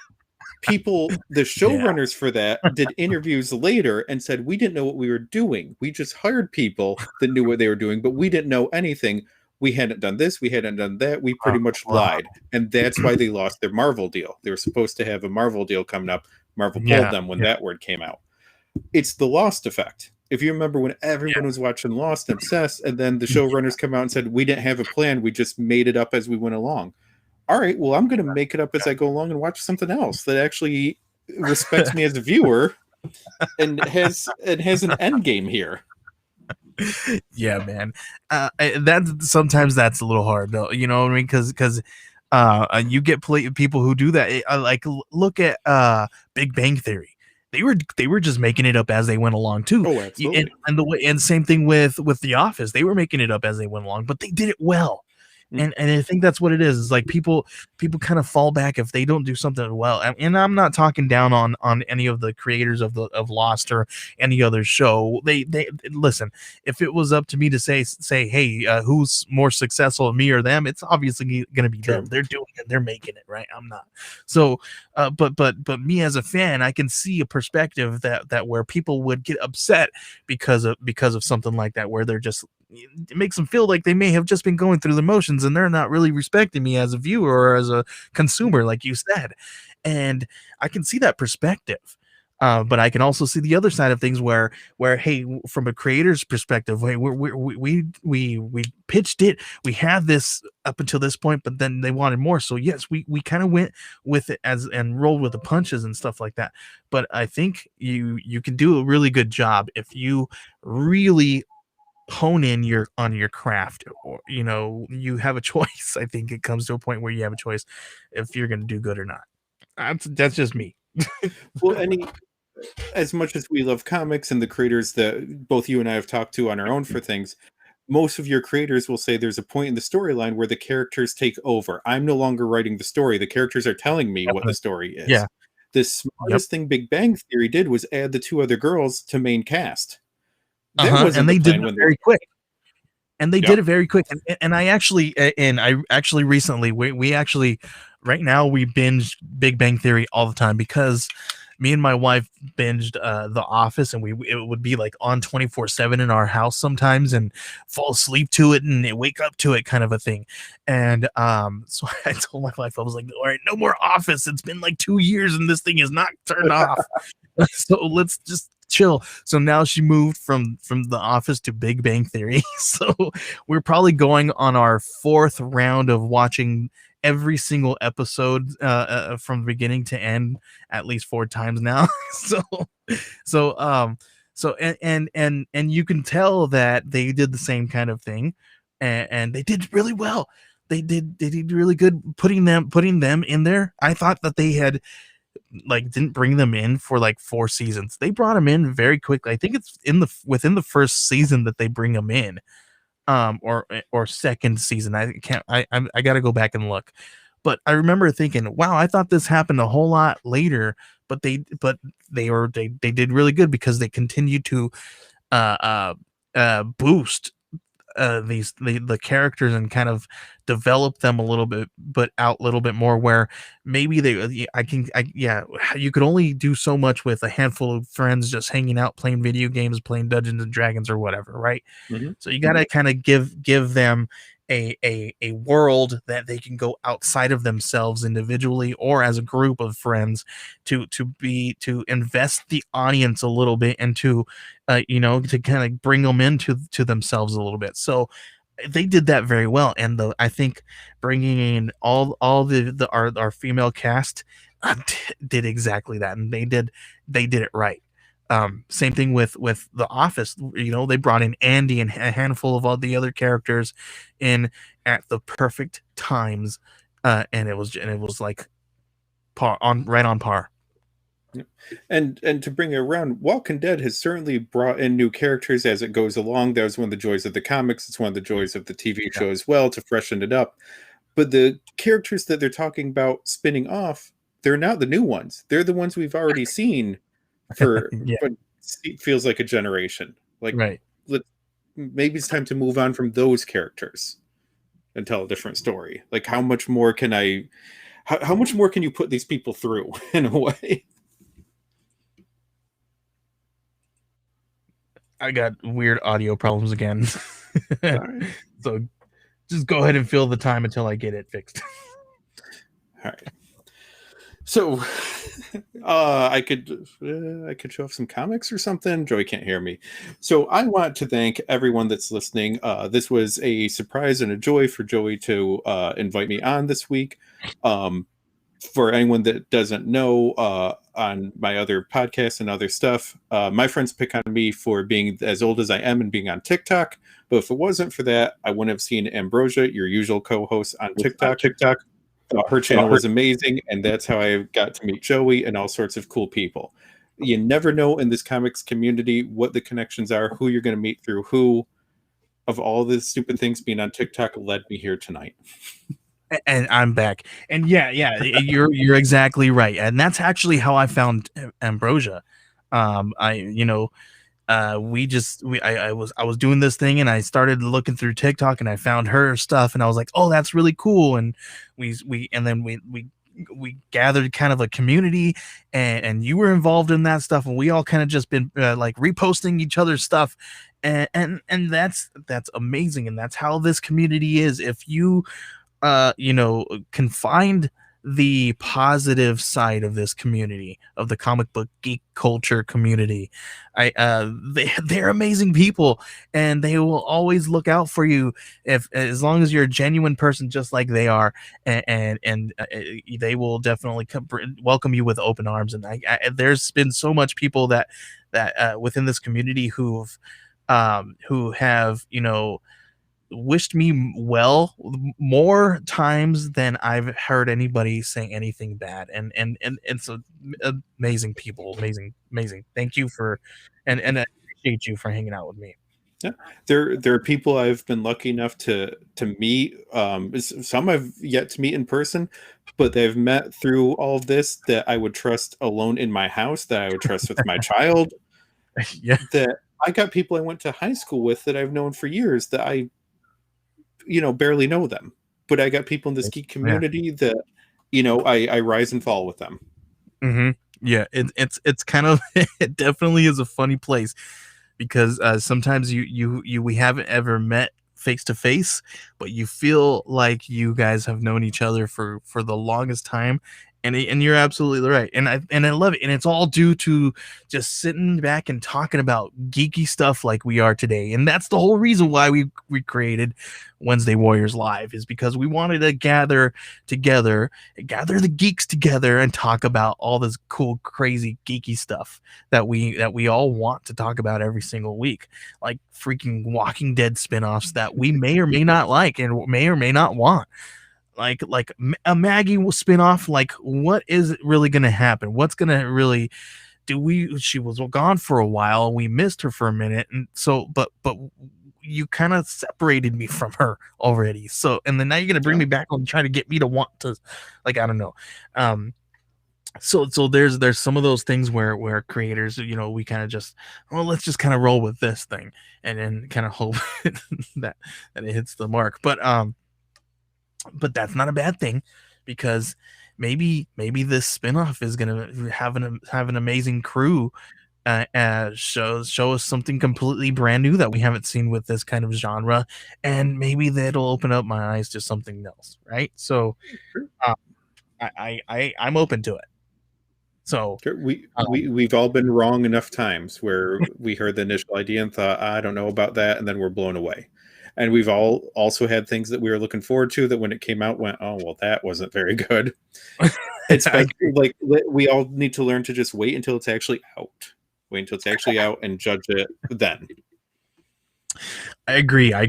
the yeah, showrunners for that did interviews later and said, we didn't know what we were doing. We just hired people that knew what they were doing, but we didn't know anything. We hadn't done this, we hadn't done that. We pretty much wow. lied. And that's why they lost their Marvel deal. They were supposed to have a Marvel deal coming up. Marvel pulled Yeah, them when yeah, that word came out. It's the Lost effect. If you remember when yeah, everyone was watching Lost and obsessed, and then the showrunners come out and said, we didn't have a plan, we just made it up as we went along. All right, well, I'm going to make it up as I go along and watch something else that actually respects me as a viewer and has an end game here. yeah, man. Sometimes that's a little hard, though. You know what I mean? Because you get people who do that. Like, look at Big Bang Theory. They were just making it up as they went along too. Oh, And, absolutely. and the way, and same thing with The Office. They were making it up as they went along, but they did it well. Mm, And I think that's what it is. It's like people kind of fall back if they don't do something well. And I'm not talking down on any of the creators of Lost or any other show. They listen. If it was up to me to say, hey, who's more successful, me or them? It's obviously going to be true. them. They're doing it. They're making it, right. I'm not. So, but me as a fan, I can see a perspective that where people would get upset because of something like that, where they're just, it makes them feel like they may have just been going through the motions, and they're not really respecting me as a viewer or as a consumer, like you said. And I can see that perspective. But I can also see the other side of things where hey, from a creator's perspective, hey, we pitched it, we had this up until this point, but then they wanted more. So yes, we kind of went with it as and rolled with the punches and stuff like that. But I think you can do a really good job if you really hone in on your craft, or you have a choice. I think it comes to a point where you have a choice if you're going to do good or not. That's just me. Well, as much as we love comics and the creators that both you and I have talked to on our own for things, most of your creators will say there's a point in the storyline where the characters take over. I'm no longer writing the story. The characters are telling me what the Definitely. story is. Yeah. The Yep. smartest thing Big Bang Theory did was add the two other girls to main cast. That Uh-huh. And wasn't the they did plan it when they. very quick. And they did Yep. it very quick. And I actually recently we actually right now we binge Big Bang Theory all the time because me and my wife binged The Office, and we it would be like on 24/7 in our house sometimes, and fall asleep to it and wake up to it, kind of a thing. And so I told my wife, I was like, all right, no more Office. It's been like 2 years and this thing is not turned off. So let's just chill. So now she moved from The Office to Big Bang Theory. So we're probably going on our fourth round of watching every single episode from beginning to end at least 4 times now. so so so and you can tell that they did the same kind of thing, and they did really well. They did really good putting them in there. I thought that they had like didn't bring them in for like 4 seasons. They brought them in very quickly. I think it's in the within the first season that they bring them in, or second season. I can't. I got to go back and look. But I remember thinking, wow, I thought this happened a whole lot later. But they did really good because they continued to uh uh boost the characters and kind of develop them a little bit, but out a little bit more, where maybe yeah, you could only do so much with a handful of friends just hanging out playing video games, playing Dungeons and Dragons or whatever, right? Mhm. So you got to kind of give them a world that they can go outside of themselves individually or as a group of friends, to invest the audience a little bit into to kind of bring them into to themselves a little bit. So they did that very well, and I think bringing in all our female cast did exactly that, and they did it right. Same thing with The Office. They brought in Andy and a handful of all the other characters in at the perfect times, and it was like right on par. Yep. And to bring it around, Walking Dead has certainly brought in new characters as it goes along. That was one of the joys of the comics. It's one of the joys of the TV Yeah. show as well, to freshen it up. But the characters that they're talking about spinning off, they're not the new ones. They're the ones we've already seen for Yeah. what feels like a generation. Like, Right. let maybe it's time to move on from those characters and tell a different story. Like, how much more can how much more can you put these people through in a way? I got weird audio problems again. All right. So just go ahead and fill the time until I get it fixed. All right. So, I could show off some comics or something. Joey can't hear me, so I want to thank everyone that's listening. This was a surprise and a joy for Joey to invite me on this week. For anyone that doesn't know, on my other podcasts and other stuff, my friends pick on me for being as old as I am and being on TikTok. But if it wasn't for that, I wouldn't have seen Ambrosia, your usual co-host, on TikTok. Her channel was amazing, and that's how I got to meet Joey and all sorts of cool people. You never know in this comics community what the connections are, who you're going to meet through who. Of all the stupid things, being on TikTok led me here tonight. And I'm back. And yeah, you're exactly right. And that's actually how I found Ambrosia. I I was doing this thing, and I started looking through TikTok, and I found her stuff, and I was like, oh, that's really cool. And we gathered kind of a community, and you were involved in that stuff, and we all kind of just been like reposting each other's stuff, and that's amazing, and that's how this community is. If you can find the positive side of this community, of the comic book geek culture community, they're amazing people, and they will always look out for you, if as long as you're a genuine person just like they are, and they will definitely welcome you with open arms. And there's been so much people that within this community who have wished me well more times than I've heard anybody saying anything bad. And so amazing people, amazing. Thank you for, and I appreciate you for hanging out with me. Yeah, there are people I've been lucky enough to meet. Some I've yet to meet in person, but they've met through all of this that I would trust alone in my house, that I would trust with my child. Yeah, That I got people I went to high school with that I've known for years that I, barely know them. But I got people in this geek yeah. community that, I rise and fall with them. Mm-hmm. Yeah, it's kind of it definitely is a funny place because sometimes we haven't ever met face to face, but you feel like you guys have known each other for the longest time, and you're absolutely right, and I love it, and it's all due to just sitting back and talking about geeky stuff like we are today, and that's the whole reason why we created Wednesday Warriors Live, is because we wanted to gather together, gather the geeks together, and talk about all this cool, crazy, geeky stuff that we all want to talk about every single week, like freaking Walking Dead spinoffs that we may or may not like and may or may not want. Like a Maggie will spin off. Like, what is really going to happen? What's going to really do? She was gone for a while. We missed her for a minute, and so but you kind of separated me from her already. So, and then now you're gonna bring me back on, trying to get me to want to, like, I don't know. So there's some of those things where creators, we kind of just, well, let's just kind of roll with this thing and then kind of hope that it hits the mark. But that's not a bad thing, because maybe this spinoff is gonna have an amazing crew, show us something completely brand new that we haven't seen with this kind of genre, and maybe that'll open up my eyes to something else, right? So, I'm open to it. So We've all been wrong enough times where we heard the initial idea and thought, I don't know about that, and then we're blown away. And we've all also had things that we were looking forward to that when it came out went, oh, well, that wasn't very good. It's like we all need to learn to just wait until it's actually out. Wait until it's actually out and judge it then. I agree. I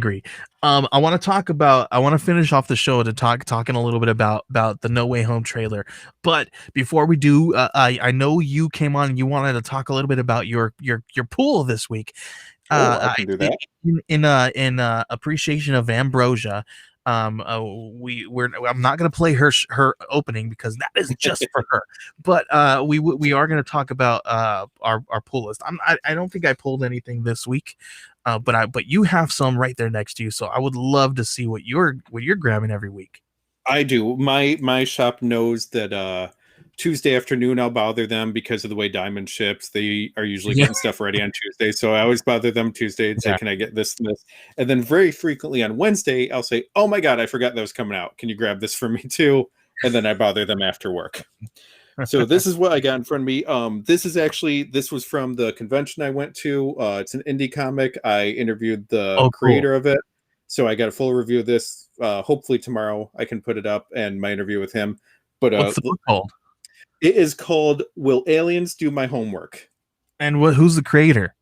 want to finish off the show to talking a little bit about the No Way Home trailer. But before we do, I know you came on and you wanted to talk a little bit about your pool this week. I can do that. In appreciation of Ambrosia, I'm not going to play her opening because that is just for her. But we are going to talk about our pull list. I don't think I pulled anything this week, but you have some right there next to you. So I would love to see what you're grabbing every week. I do. My shop knows that Tuesday afternoon I'll bother them because of the way Diamond ships. They are usually getting stuff ready on Tuesday, so I always bother them Tuesday and say, can I get this and this? And then very frequently on Wednesday I'll say, oh my god, I forgot that was coming out, can you grab this for me too? And then I bother them after work. So this is what I got in front of me. This was from the convention I went to. It's an indie comic. I interviewed the creator of it, so I got a full review of this. Hopefully tomorrow I can put it up and my interview with him. But what's the book called? It is called Will Aliens Do My Homework? And who's the creator?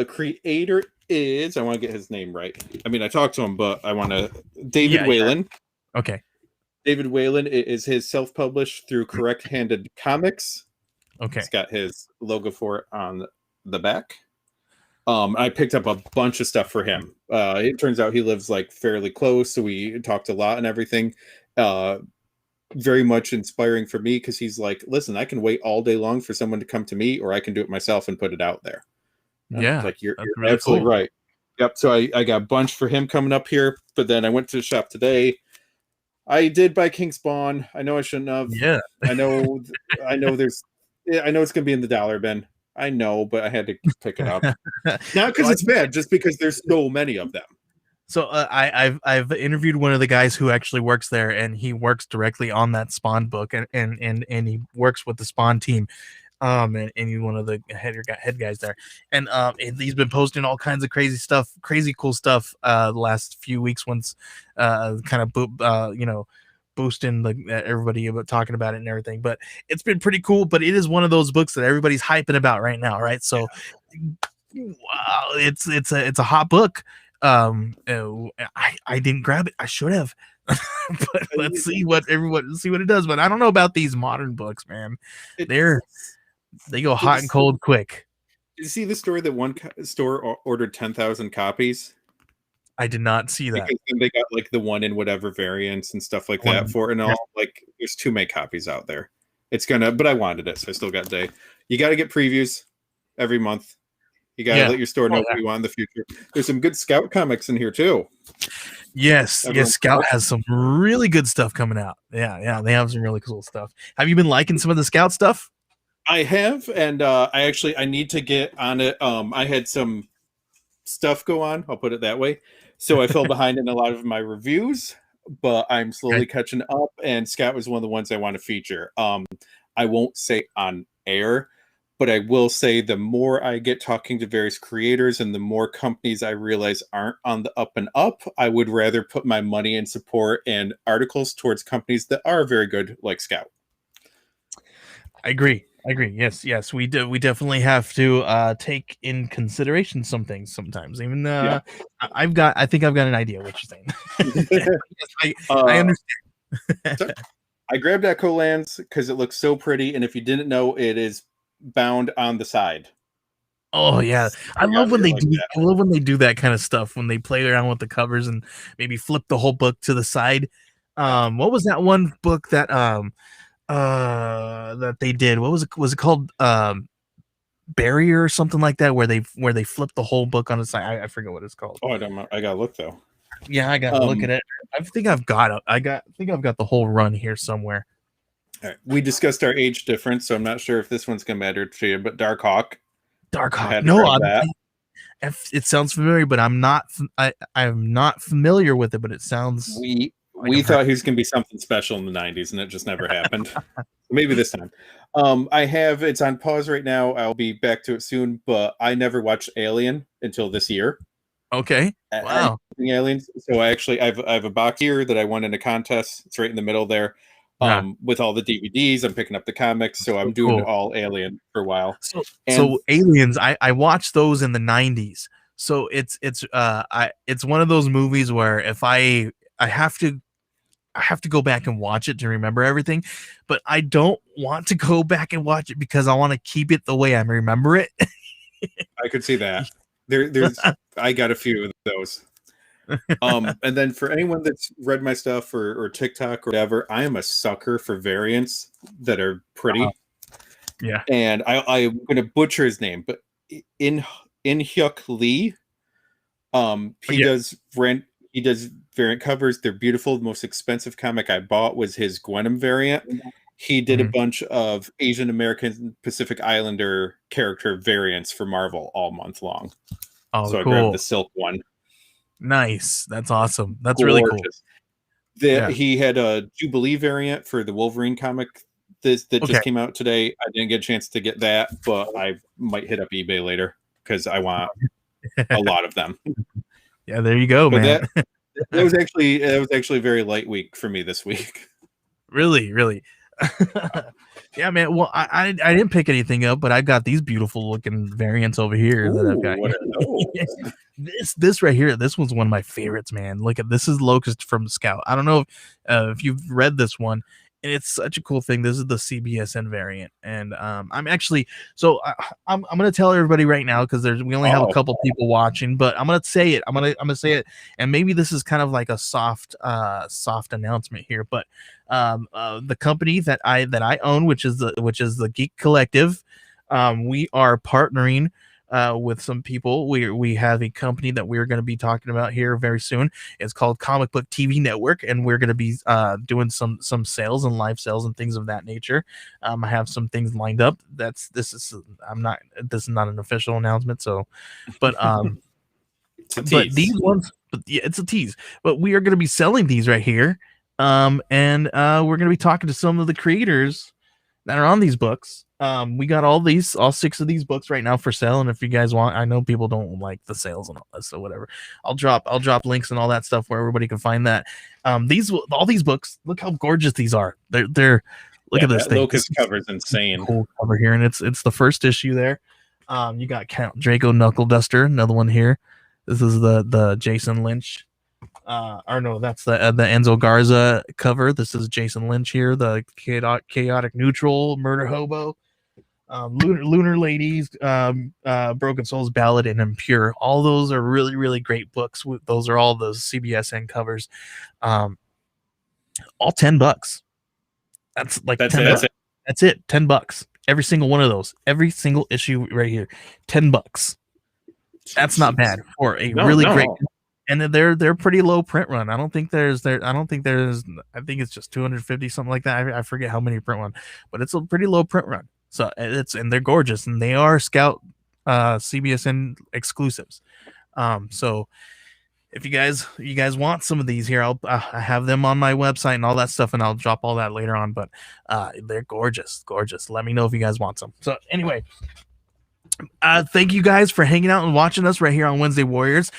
Creator is, I want to get his name right. I mean, I talked to him, but I want to, David Whalen. Yeah. Okay. David Whalen is his self-published through Correct Handed Comics. Okay. It's got his logo for it on the back. I picked up a bunch of stuff for him. It turns out he lives like fairly close, so we talked a lot and everything. Very much inspiring for me because he's like, listen, I can wait all day long for someone to come to me, or I can do it myself and put it out there. Yeah, like you're really absolutely cool. Right. Yep. So I got a bunch for him coming up here, but then I went to the shop today. I did buy King Spawn. I know I shouldn't have. Yeah. I know it's gonna be in the dollar bin. I know, but I had to pick it up. Not because it's bad, just because there's so many of them. So I've interviewed one of the guys who actually works there, and he works directly on that Spawn book, and he works with the Spawn team, and he's one of the head guys there, and he's been posting all kinds of crazy cool stuff the last few weeks, once kind of boosting everybody about talking about it and everything. But it's been pretty cool. But it is one of those books that everybody's hyping about right now, right? So wow, it's a hot book. I didn't grab it. I should have. But let's see what it does. But I don't know about these modern books, man. They go hot and cold quick. Did you see the story that one store ordered 10,000 copies? I did not see that. Because then they got like the one in whatever variants and stuff like that for it and all. Like there's too many copies out there. But I wanted it, so I still got a day. You got to get previews every month. You got to let your store know what you want in the future. There's some good Scout comics in here too. Yes, Scout has some really good stuff coming out. Yeah, they have some really cool stuff. Have you been liking some of the Scout stuff? I have, and I need to get on it. I had some stuff go on, I'll put it that way. So I fell behind in a lot of my reviews, but I'm slowly catching up, and Scout was one of the ones I want to feature. I won't say on air, but I will say the more I get talking to various creators and the more companies I realize aren't on the up and up, I would rather put my money and support and articles towards companies that are very good, like Scout. I agree. Yes, we do. We definitely have to take in consideration some things sometimes. Even I think I've got an idea what you're saying. I understand. I grabbed Echo Lands because it looks so pretty, and if you didn't know, it is bound on the side. Oh yeah, I love when they do. I love when they do that kind of stuff. When they play around with the covers and maybe flip the whole book to the side. What was that one book that that they did? What was it? Was it called Barrier or something like that? Where they flipped the whole book on the side. I forget what it's called. Oh, I don't know. I gotta look though. Yeah, I gotta look at it. I think I've got it. I think I've got the whole run here somewhere. All right. We discussed our age difference, so I'm not sure if this one's gonna matter to you. But Darkhawk. No, it sounds familiar, but I'm not familiar with it. But it sounds. We thought he was gonna be something special in the '90s, and it just never happened. Maybe this time. It's on pause right now. I'll be back to it soon, but I never watched Alien until this year. Okay. Wow. Aliens. So I have a box here that I won in a contest. It's right in the middle there. With all the DVDs, I'm picking up the comics, so I'm doing all Alien for a while. So Aliens, I watched those in the '90s. So it's one of those movies where if I have to go back and watch it to remember everything, but I don't want to go back and watch it because I want to keep it the way I remember it. I could see that. There's I got a few of those. And then for anyone that's read my stuff or TikTok or whatever, I am a sucker for variants that are pretty. Yeah. And I'm going to butcher his name, but In Hyuk Lee, he does variant covers. They're beautiful. The most expensive comic I bought was his Gwenom variant. He did a bunch of Asian American Pacific Islander character variants for Marvel all month long. Oh, so cool. I grabbed the silk one. Nice. That's awesome. That's really cool. He had a Jubilee variant for the Wolverine comic that just came out today. I didn't get a chance to get that, but I might hit up eBay later because I want a lot of them. Yeah, there you go, man. That was actually a very light week for me this week. Really. Yeah, man. Well, I didn't pick anything up, but I got these beautiful looking variants over here that I've got. What are those? This right here, this one's one of my favorites, man. Look at this is Locust from Scout. I don't know if you've read this one, and it's such a cool thing. This is the CBSN variant, and I'm actually I'm gonna tell everybody right now because we only have a couple people watching, but I'm gonna say it. I'm gonna say it, and maybe this is kind of like a soft announcement here, but the company that I own, which is the Geek Collective, we are partnering with some people. We have a company that we're going to be talking about here very soon. It's called Comic Book TV Network, and we're going to be doing some sales and live sales and things of that nature. I have some things lined up. This is not an official announcement, so but but these ones, it's a tease. But we are going to be selling these right here. And we're going to be talking to some of the creators that are on these books. We got all 6 of these books right now for sale. And if you guys want, I know people don't like the sales and all that, so whatever. I'll drop links and all that stuff where everybody can find that. All these books, look how gorgeous these are. They're look at this thing. Locust cover is insane. Cool cover here, and it's the first issue there. You got Count Draco Knuckle Duster, another one here. This is the Jason Lynch. Or no, that's the Enzo Garza cover. This is Jason Lynch here, the chaotic neutral murder hobo. Lunar Ladies, Broken Souls Ballad, and Impure. All those are really, really great books. Those are all those CBSN covers. All $10. That's like $10. That's it. $10. Every single one of those. Every single issue right here. $10. That's not bad for a really great. And they're pretty low print run. I think it's just 250, something like that. I forget how many print run, but it's a pretty low print run. So and they're gorgeous, and they are Scout CBSN exclusives. So if you guys want some of these here, I have them on my website and all that stuff, and I'll drop all that later on. But they're gorgeous. Let me know if you guys want some. So anyway, thank you guys for hanging out and watching us right here on Wednesday Warriors.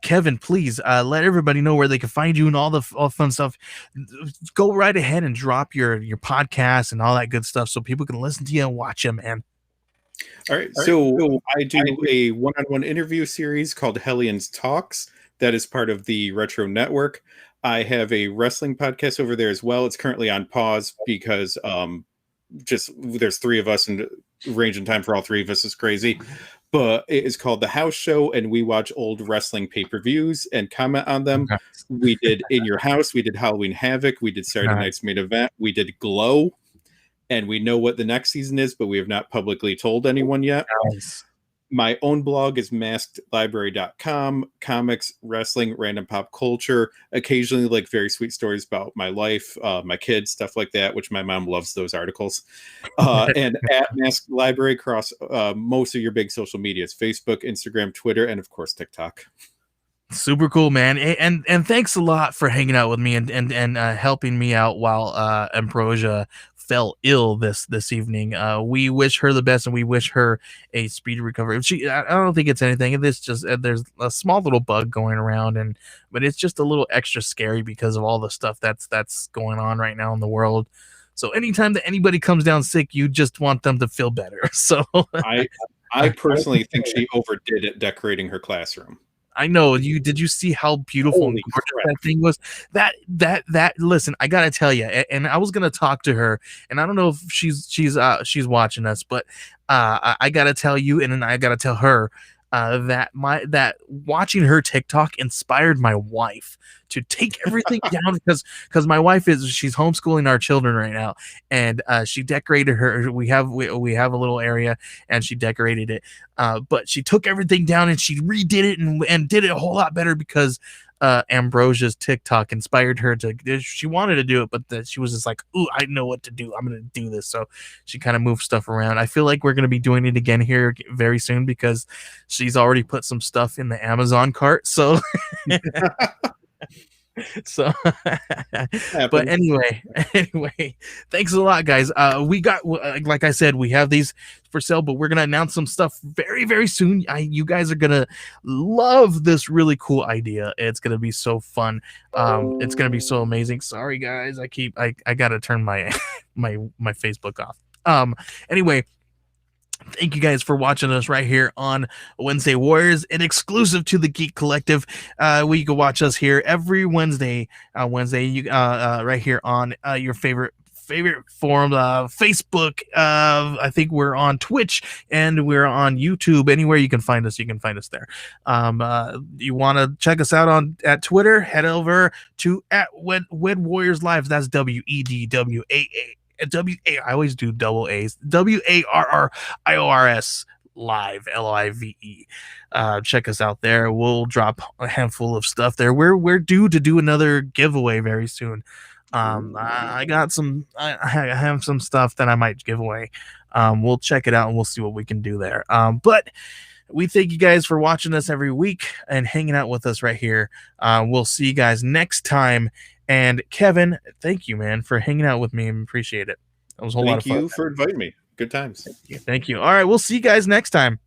Kevin, please let everybody know where they can find you and all the fun stuff. Go right ahead and drop your podcast and all that good stuff so people can listen to you and watch you, man. All right. So I do a one-on-one interview series called Hellions Talks. That is part of the Retro Network. I have a wrestling podcast over there as well. It's currently on pause because just there's three of us, and range in time for all three of us is crazy. But it is called The House Show, and we watch old wrestling pay-per-views and comment on them. Okay. We did In Your House, we did Halloween Havoc, we did Saturday Night's Main Event, we did Glow, and we know what the next season is, but we have not publicly told anyone yet. Nice. My own blog is maskedlibrary.com, comics, wrestling, random pop culture, occasionally like very sweet stories about my life, my kids, stuff like that, which my mom loves those articles. And at Masked Library across most of your big social medias, Facebook, Instagram, Twitter, and of course, TikTok. Super cool, man. And thanks a lot for hanging out with me and helping me out while Ambrosia fell ill this evening. We wish her the best, and we wish her a speedy recovery. I don't think it's anything. It's just there's a small little bug going around, but it's just a little extra scary because of all the stuff that's going on right now in the world. So anytime that anybody comes down sick, you just want them to feel better. So I personally think she overdid it decorating her classroom. I know did you see how beautiful and gorgeous that thing was? That listen, I gotta tell you, and I was gonna talk to her, and I don't know if she's watching us, but I gotta tell you, and then I gotta tell her that watching her TikTok inspired my wife to take everything down because my wife she's homeschooling our children right now, and she decorated her. We have a little area, and she decorated it, but she took everything down and she redid it and did it a whole lot better because Ambrosia's TikTok inspired her to. She wanted to do it, but she was just like, "Ooh, I know what to do. I'm gonna do this." So she kind of moved stuff around. I feel like we're gonna be doing it again here very soon because she's already put some stuff in the Amazon cart. So. So but anyway, thanks a lot, guys. We got, like I said, we have these for sale, but we're gonna announce some stuff very, very soon. You guys are gonna love this really cool idea. It's gonna be so fun. It's gonna be so amazing. Sorry, guys, I gotta turn my my Facebook off. Anyway, thank you guys for watching us right here on Wednesday Warriors, and exclusive to the Geek Collective. You can watch us here every Wednesday. You right here on your favorite forum, Facebook. I think we're on Twitch and we're on YouTube. Anywhere you can find us, you can find us there. You want to check us out at Twitter? Head over to @Wed Warriors Live. That's WEDWAA. I always do double A's. WARRIORS Live, LIVE. Check us out there. We'll drop a handful of stuff there. We're due to do another giveaway very soon. I have some stuff that I might give away. We'll check it out and we'll see what we can do there. But we thank you guys for watching us every week and hanging out with us right here. We'll see you guys next time. And Kevin, thank you, man, for hanging out with me. I appreciate it. That was a whole lot of fun. Thank you for inviting me. Good times. Thank you. All right, we'll see you guys next time.